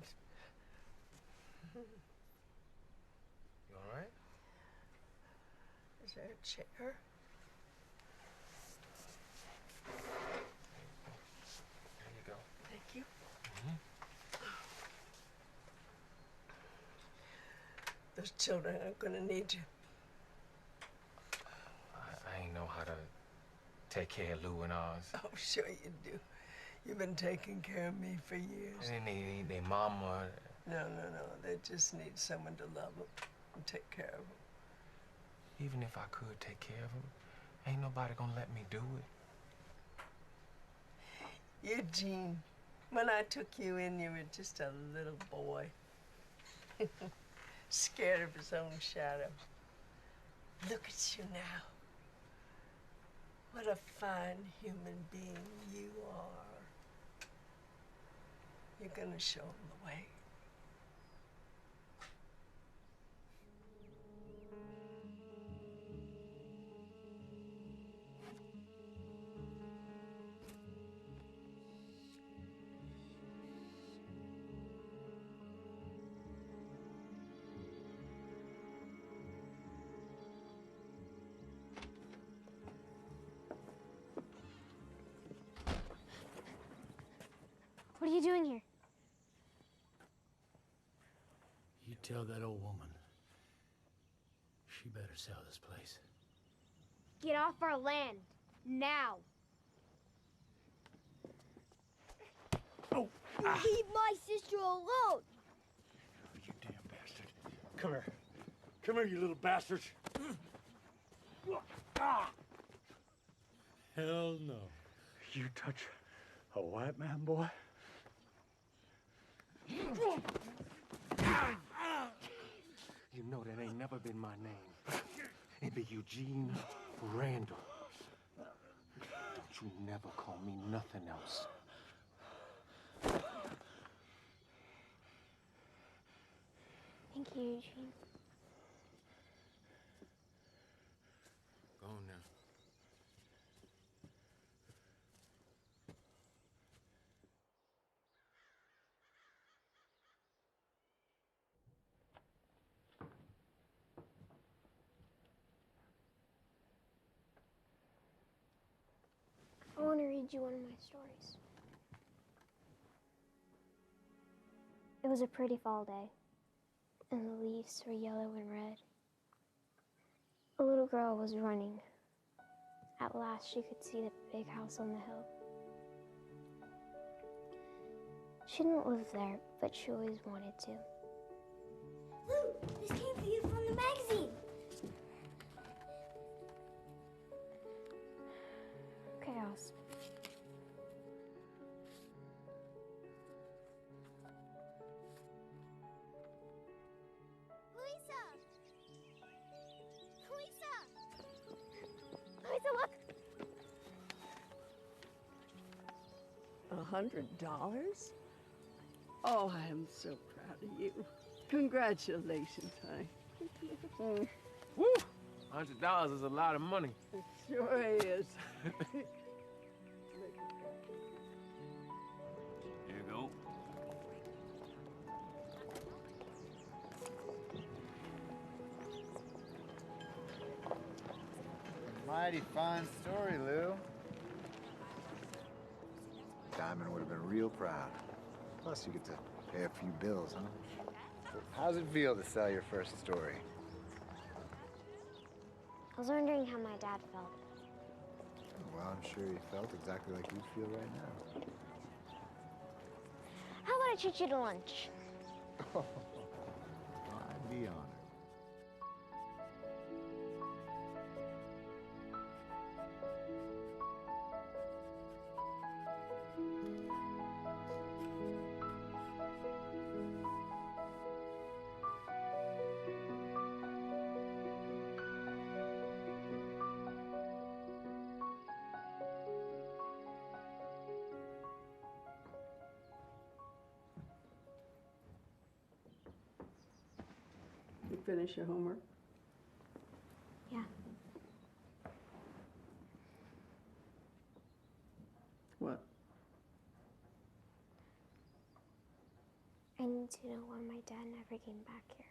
You all right? Is there a chair? There you go. Thank you. Those children are gonna need you. I ain't know how to take care of Lou and Oz. Oh, sure you do. You've been taking care of me for years. And they need their mama. No. They just need someone to love them and take care of them. Even if I could take care of them, ain't nobody gonna let me do it. Eugene, when I took you in, you were just a little boy. Scared of his own shadow. Look at you now. What a fine human being you are. You're gonna show him the way. What are you doing here? You tell that old woman she better sell this place. Get off our land. Now. Oh! Leave my sister alone. You damn bastard. Come here. Come here, you little bastard. Hell no. You touch a white man, boy? You know that ain't never been my name. It be Eugene Randall. Don't you never call me nothing else. Thank you, Eugene. Go on now. I want to read you one of my stories. It was a pretty fall day, and the leaves were yellow and red. A little girl was running. At last, she could see the big house on the hill. She didn't live there, but she always wanted to. Lou, this came for you from the magazine. Chaos. Louisa! Louisa, look! $100? Oh, I am so proud of you. Congratulations, honey. Woo! $100 is a lot of money. It sure is. Here you go. Mighty fine story, Lou. Diamond would have been real proud. Plus, you get to pay a few bills, huh? How's it feel to sell your first story? I was wondering how my dad felt. Well, I'm sure he felt exactly like you feel right now. How about I treat you to lunch? I'd be honored. You finish your homework? Yeah. What? I need to know why my dad never came back here.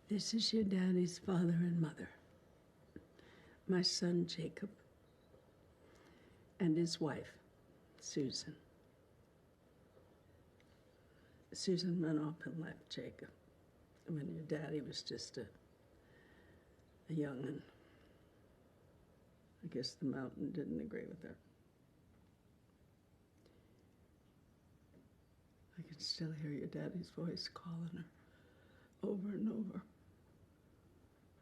This is your daddy's father and mother. My son, Jacob, and his wife, Susan. Susan went off and left Jacob when your daddy was just a young'un. I guess the mountain didn't agree with her. I could still hear your daddy's voice calling her over and over.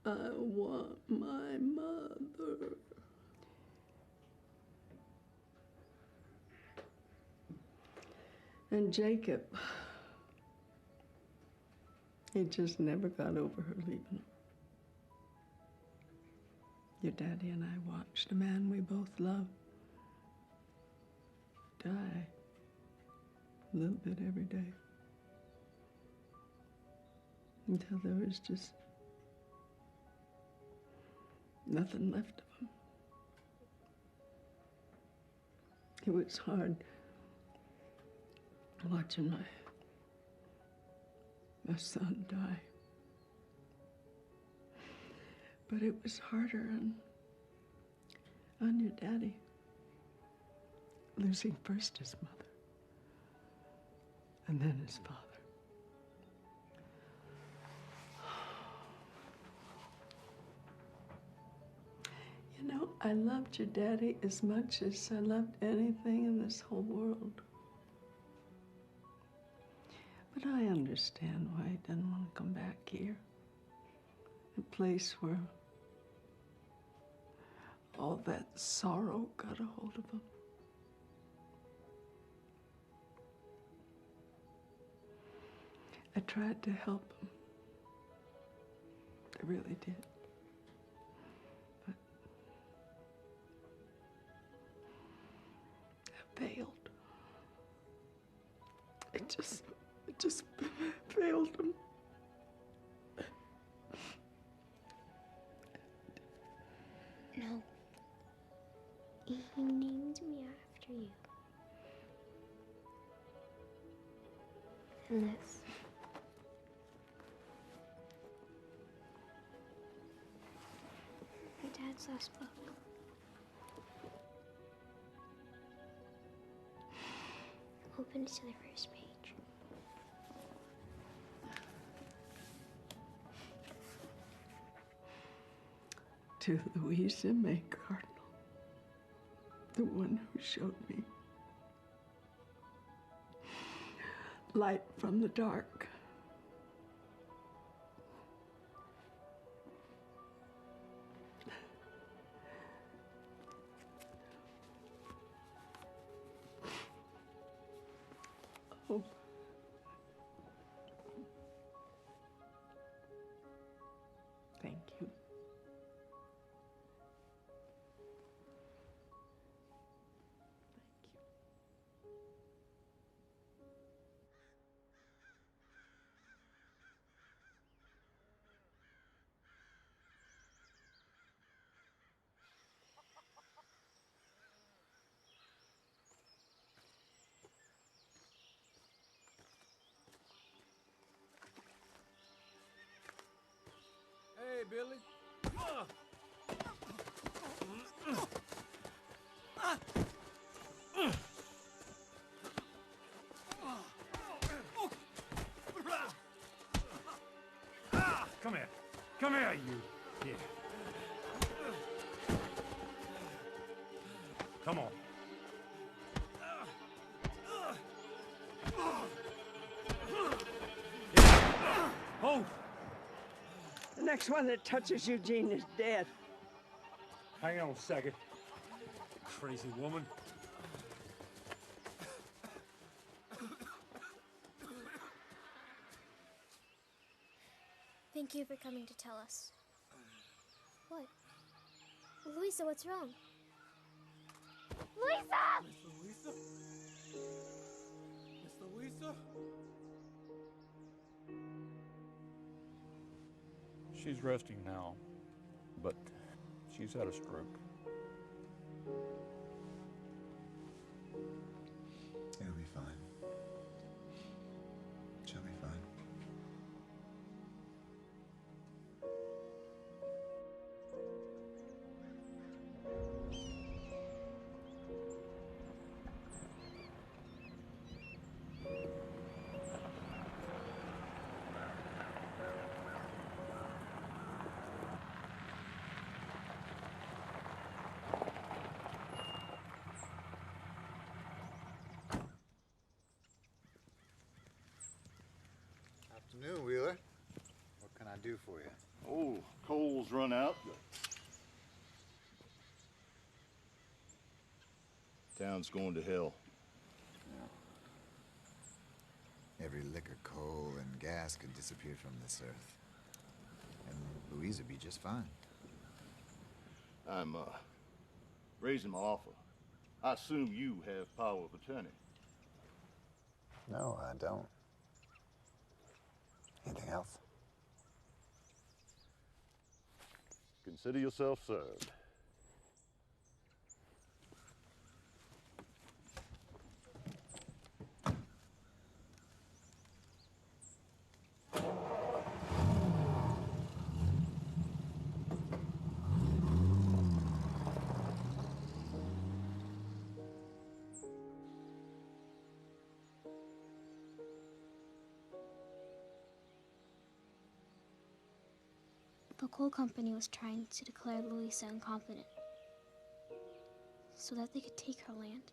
I want my mother. And Jacob, he just never got over her leaving him. Your daddy and I watched a man we both loved die a little bit every day until there was just nothing left of him. It was hard watching my son die. But it was harder on your daddy, losing first his mother and then his father. You know, I loved your daddy as much as I loved anything in this whole world. But I understand why he didn't want to come back here. A place where all that sorrow got a hold of him. I tried to help him. I really did. But I failed. It just failed him. No. He named me after you. And this. My dad's last book. Open to the first page. To Louisa May Cardinal, the one who showed me light from the dark. Oh. Thank you. Billy. Come here. Come here, you. Here. Come on. Oh! The next one that touches Eugene is dead. Hang on a second. Crazy woman. Thank you for coming to tell us. What? Louisa, what's wrong? Louisa! Miss Louisa? Miss Louisa? She's resting now, but she's had a stroke. It'll be fine. She'll be fine. Afternoon, Wheeler. What can I do for you? Oh, coal's run out. Town's going to hell. Every lick of coal and gas could disappear from this earth. And Louise would be just fine. I'm, raising my offer. I assume you have power of attorney. No, I don't. Anything else? Consider yourself served. The coal company was trying to declare Louisa incompetent so that they could take her land.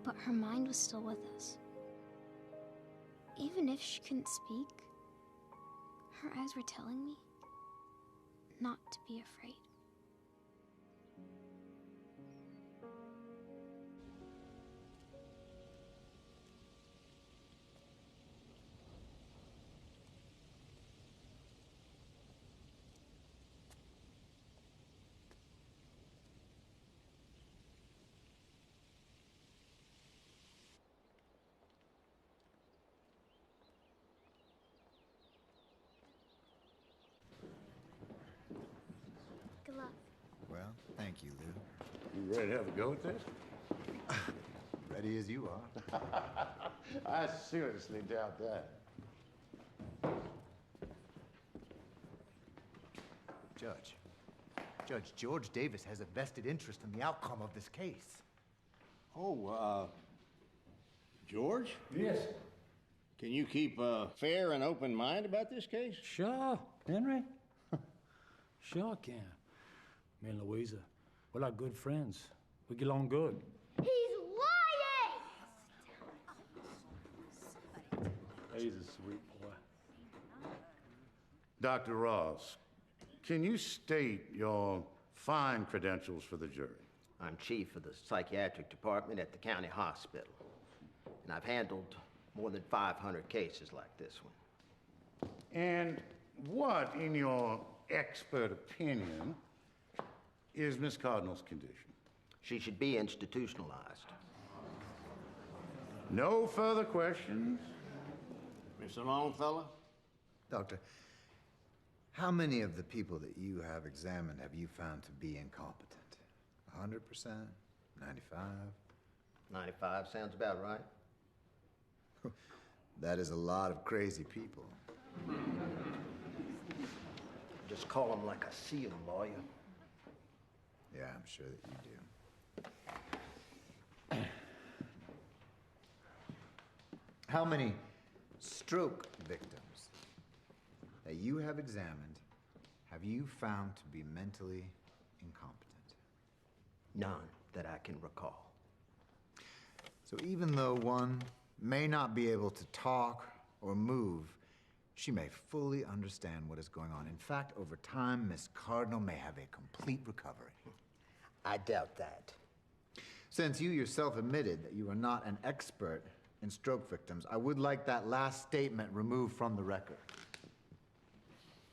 But her mind was still with us. Even if she couldn't speak, her eyes were telling me not to be afraid. Good luck. Well, thank you, Lou. You ready to have a go at this? Ready as you are. I seriously doubt that. Judge George Davis has a vested interest in the outcome of this case. Oh, George? Yes. Can you keep a fair and open mind about this case? Sure, Henry. Sure I can. Me and Louisa, we're like good friends. We get along good. He's lying! He's a sweet boy. Dr. Ross, can you state your fine credentials for the jury? I'm chief of the psychiatric department at the county hospital, and I've handled more than 500 cases like this one. And what, in your expert opinion, is Miss Cardinal's condition? She should be institutionalized. No further questions? Mr. Longfellow? Doctor, how many of the people that you have examined have you found to be incompetent? 100%? 95? 95 sounds about right. That is a lot of crazy people. Just call them like I see them, lawyer. Yeah, I'm sure that you do. How many stroke victims that you have examined have you found to be mentally incompetent? None that I can recall. So even though one may not be able to talk or move, she may fully understand what is going on. In fact, over time, Miss Cardinal may have a complete recovery. I doubt that. Since you yourself admitted that you are not an expert in stroke victims, I would like that last statement removed from the record.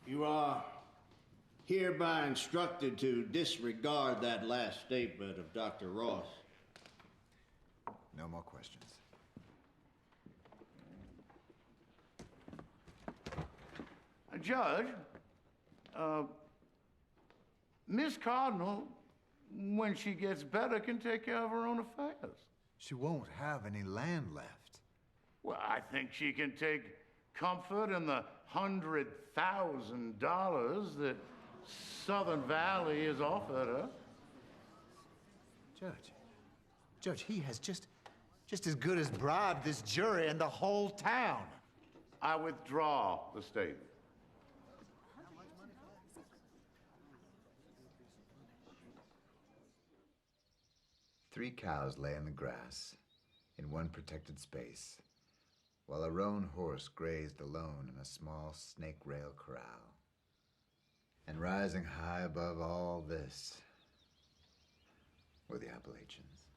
You are hereby instructed to disregard that last statement of Dr. Ross. No more questions. Judge, Miss Cardinal, when she gets better, can take care of her own affairs. She won't have any land left. Well, I think she can take comfort in the $100,000 that Southern Valley has offered her. Judge, he has just as good as bribed this jury and the whole town. I withdraw the statement. Three cows lay in the grass in one protected space, while a roan horse grazed alone in a small snake rail corral. And rising high above all this were the Appalachians.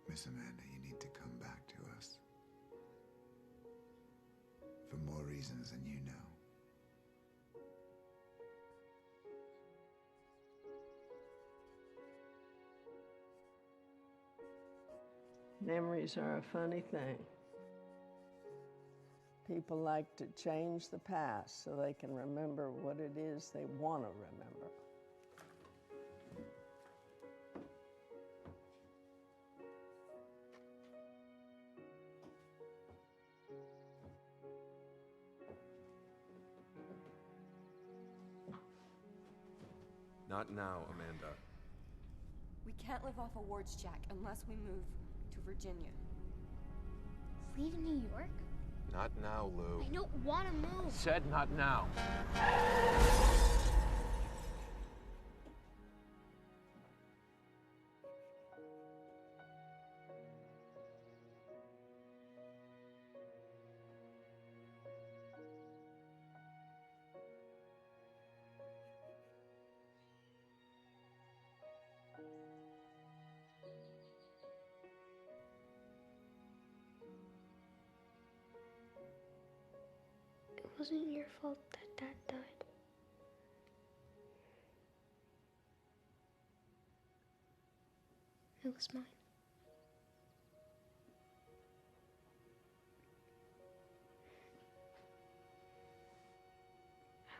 Miss Amanda, you need to come back to us. For more reasons than you know. Memories are a funny thing. People like to change the past so they can remember what it is they want to remember. Not now, Amanda. We can't live off awards, Jack, unless we move to Virginia. Leave New York? Not now, Lou. I don't want to move. Said not now. It wasn't your fault that Dad died. It was mine.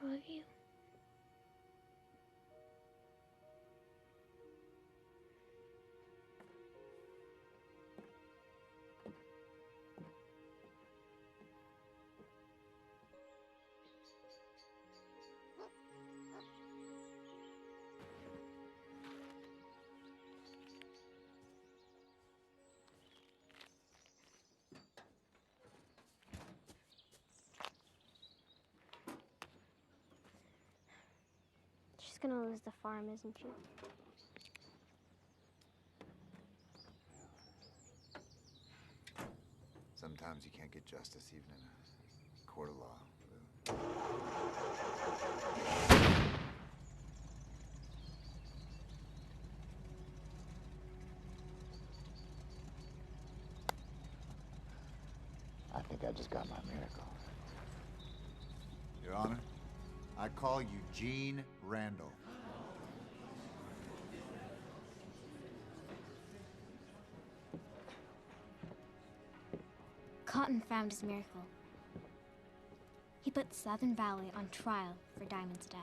I love you. She's gonna lose the farm, isn't she? Sometimes you can't get justice even in a court of law. I think I just got my miracle. Your Honor, I call Eugene Randall. Cotton found his miracle. He put Southern Valley on trial for Diamond's death.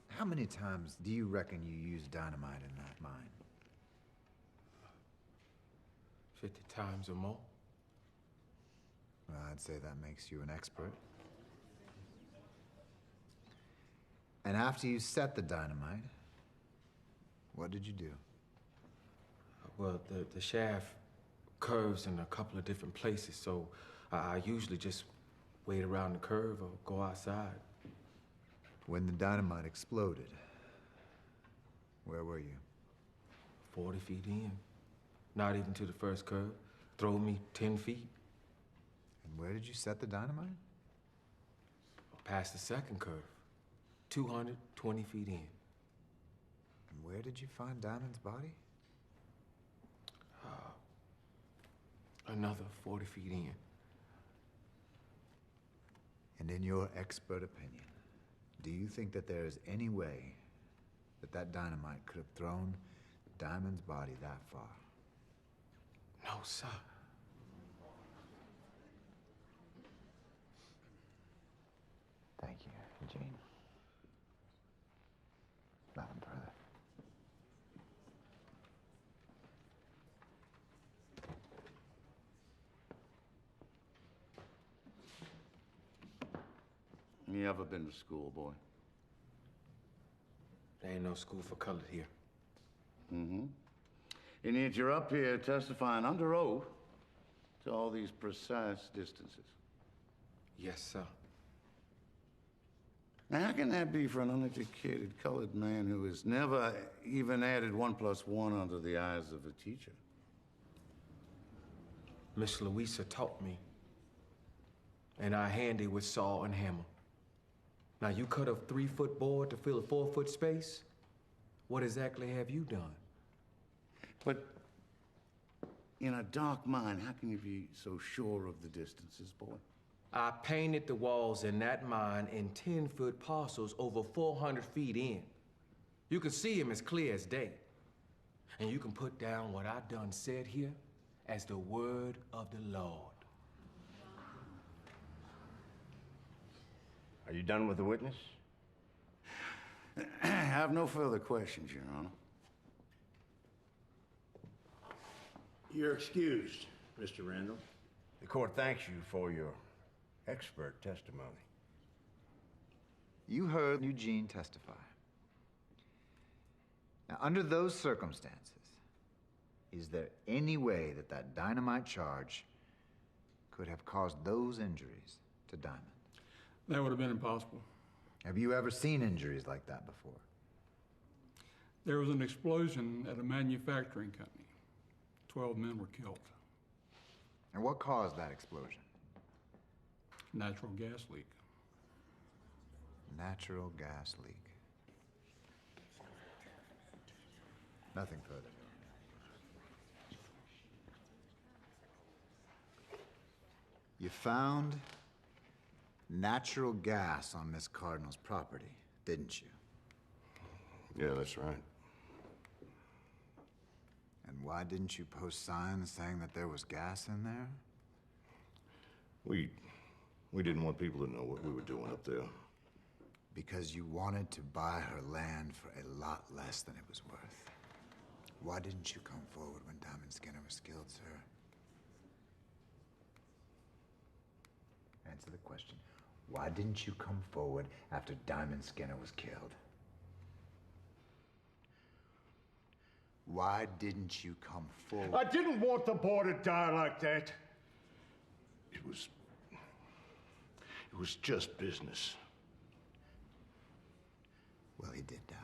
How many times do you reckon you used dynamite in that mine? 50 times or more. Well, I'd say that makes you an expert. And after you set the dynamite, what did you do? Well, the shaft curves in a couple of different places, so I usually just wait around the curve or go outside. When the dynamite exploded, where were you? 40 feet in. Not even to the first curve. Throw me 10 feet. And where did you set the dynamite? Past the second curve. 220 feet in. And where did you find Diamond's body? Another 40 feet in. And in your expert opinion, do you think that there is any way that that dynamite could have thrown Diamond's body that far? No, sir. Thank you, Eugene. Nothing further. You ever been to school, boy? There ain't no school for colored here. Mm-hmm. And yet you're up here testifying under oath to all these precise distances. Yes, sir. Now, how can that be for an uneducated colored man who has never even added 1 + 1 under the eyes of a teacher? Miss Louisa taught me. And I handy with saw and hammer. Now, you cut a 3-foot board to fill a 4-foot space? What exactly have you done? But in a dark mine, how can you be so sure of the distances, boy? I painted the walls in that mine in 10-foot parcels over 400 feet in. You can see them as clear as day. And you can put down what I done said here as the word of the Lord. Are you done with the witness? I have no further questions, Your Honor. You're excused, Mr. Randall. The court thanks you for your expert testimony. You heard Eugene testify. Now, under those circumstances, is there any way that that dynamite charge could have caused those injuries to Diamond? That would have been impossible. Have you ever seen injuries like that before? There was an explosion at a manufacturing company. 12 men were killed. And what caused that explosion? Natural gas leak. Natural gas leak. Nothing further. You found natural gas on Miss Cardinal's property, didn't you? Yeah, that's right. And why didn't you post signs saying that there was gas in there? We didn't want people to know what we were doing up there. Because you wanted to buy her land for a lot less than it was worth. Why didn't you come forward when Diamond Skinner was killed, sir? Answer the question. Why didn't you come forward after Diamond Skinner was killed? Why didn't you come forward? I didn't want the boy to die like that. It was just business. Well, he did die.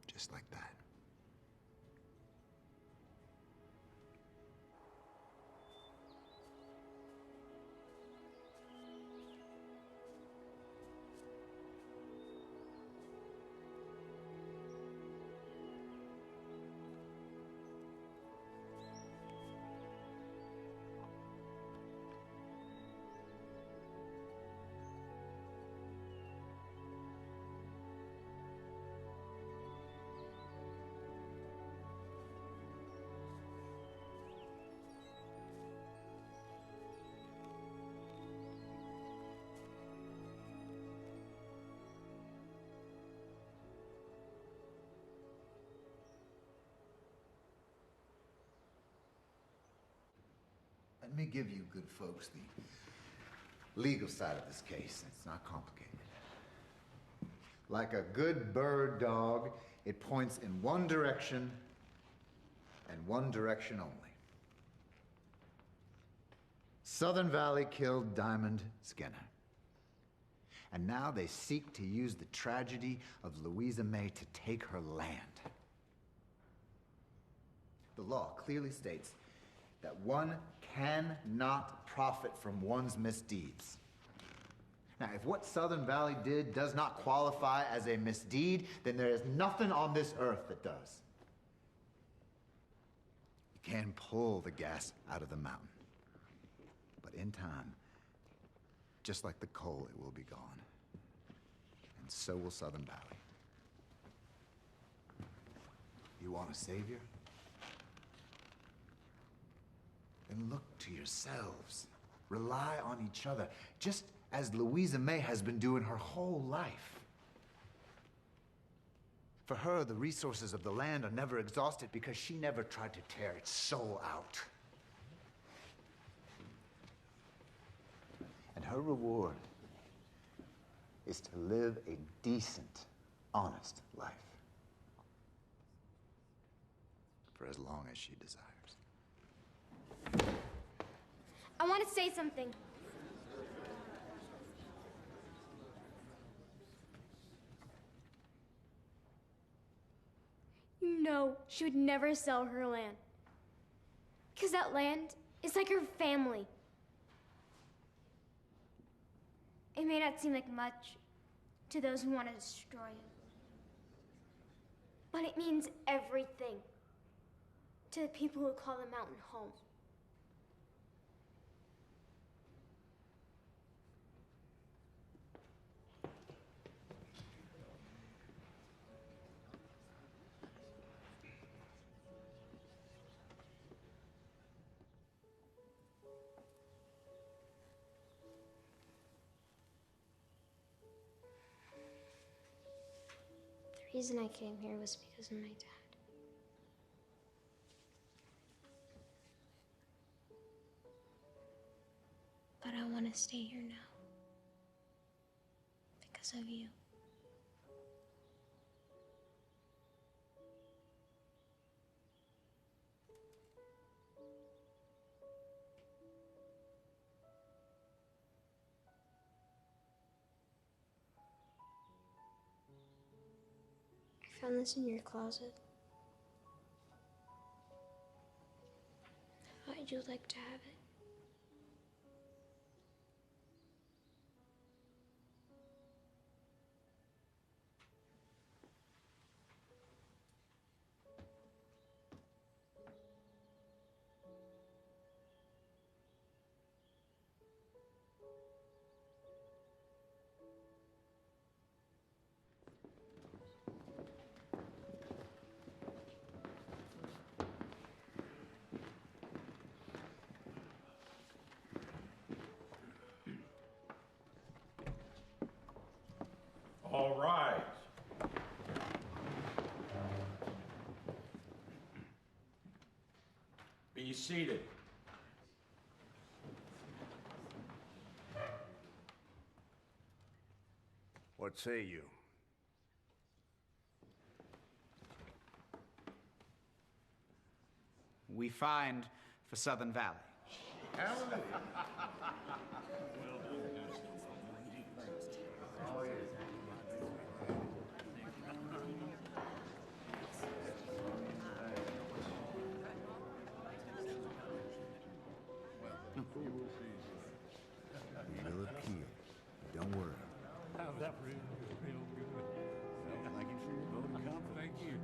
Just like that. me give you good folks the legal side of this case. It's not complicated. Like a good bird dog, it points in one direction and one direction only. Southern Valley killed Diamond Skinner. And now they seek to use the tragedy of Louisa May to take her land. The law clearly states that one cannot profit from one's misdeeds. Now, if what Southern Valley did does not qualify as a misdeed, then there is nothing on this earth that does. You can pull the gas out of the mountain. But in time, just like the coal, it will be gone. And so will Southern Valley. You want a savior? Then look to yourselves. Rely on each other, just as Louisa May has been doing her whole life. For her, the resources of the land are never exhausted because she never tried to tear its soul out. And her reward is to live a decent, honest life. For as long as she desires. I want to say something. You know she would never sell her land. Because that land is like her family. It may not seem like much to those who want to destroy it. But it means everything to the people who call the mountain home. The reason I came here was because of my dad. But I want to stay here now. Because of you. I found this in your closet. I thought you'd like to have it. All right. Be seated. What say you? We find for Southern Valley. Hallelujah. You'll appeal. Don't worry. That real good. Thank you for your vote of confidence. Thank you.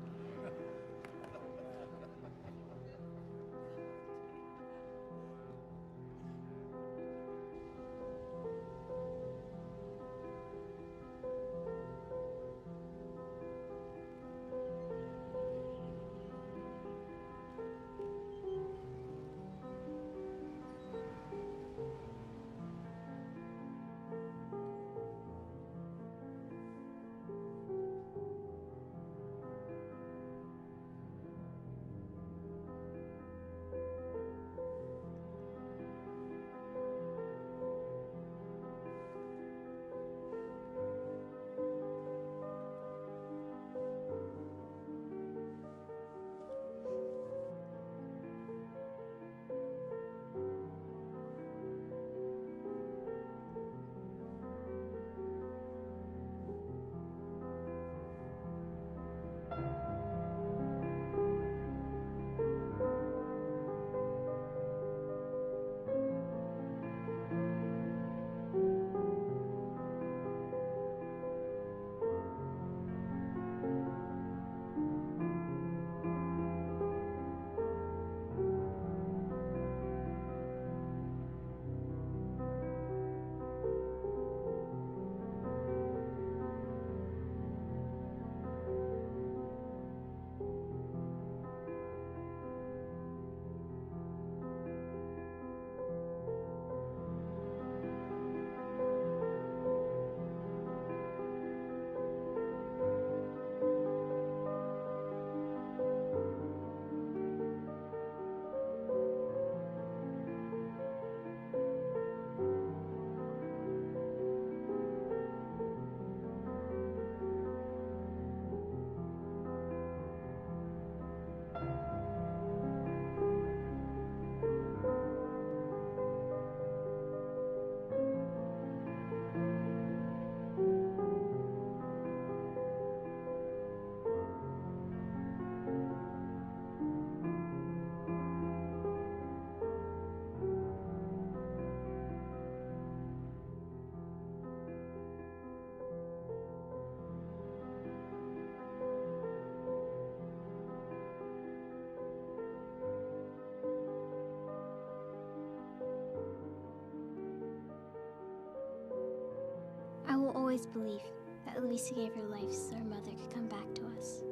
will always believe that Louisa gave her life so her mother could come back to us.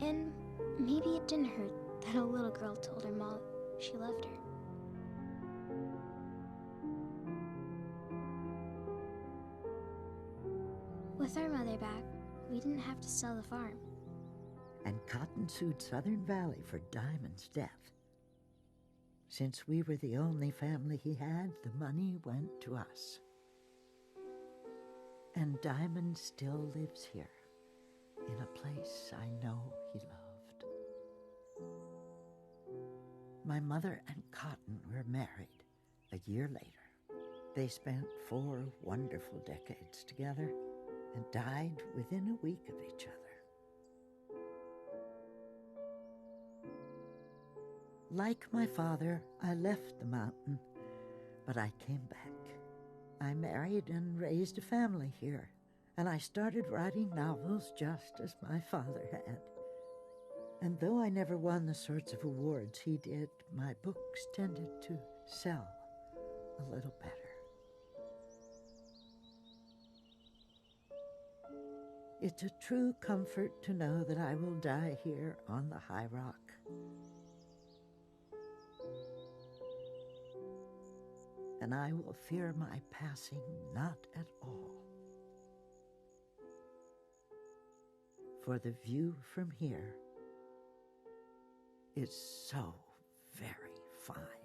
And maybe it didn't hurt that a little girl told her mom she loved her. With our mother back, we didn't have to sell the farm. And Cotton sued Southern Valley for Diamond's death. Since we were the only family he had, the money went to us. And Diamond still lives here, in a place I know he loved. My mother and Cotton were married a year later. They spent 4 wonderful decades together and died within a week of each other. Like my father, I left the mountain, but I came back. I married and raised a family here, and I started writing novels just as my father had. And though I never won the sorts of awards he did, my books tended to sell a little better. It's a true comfort to know that I will die here on the high rock. And I will fear my passing not at all. For the view from here is so very fine.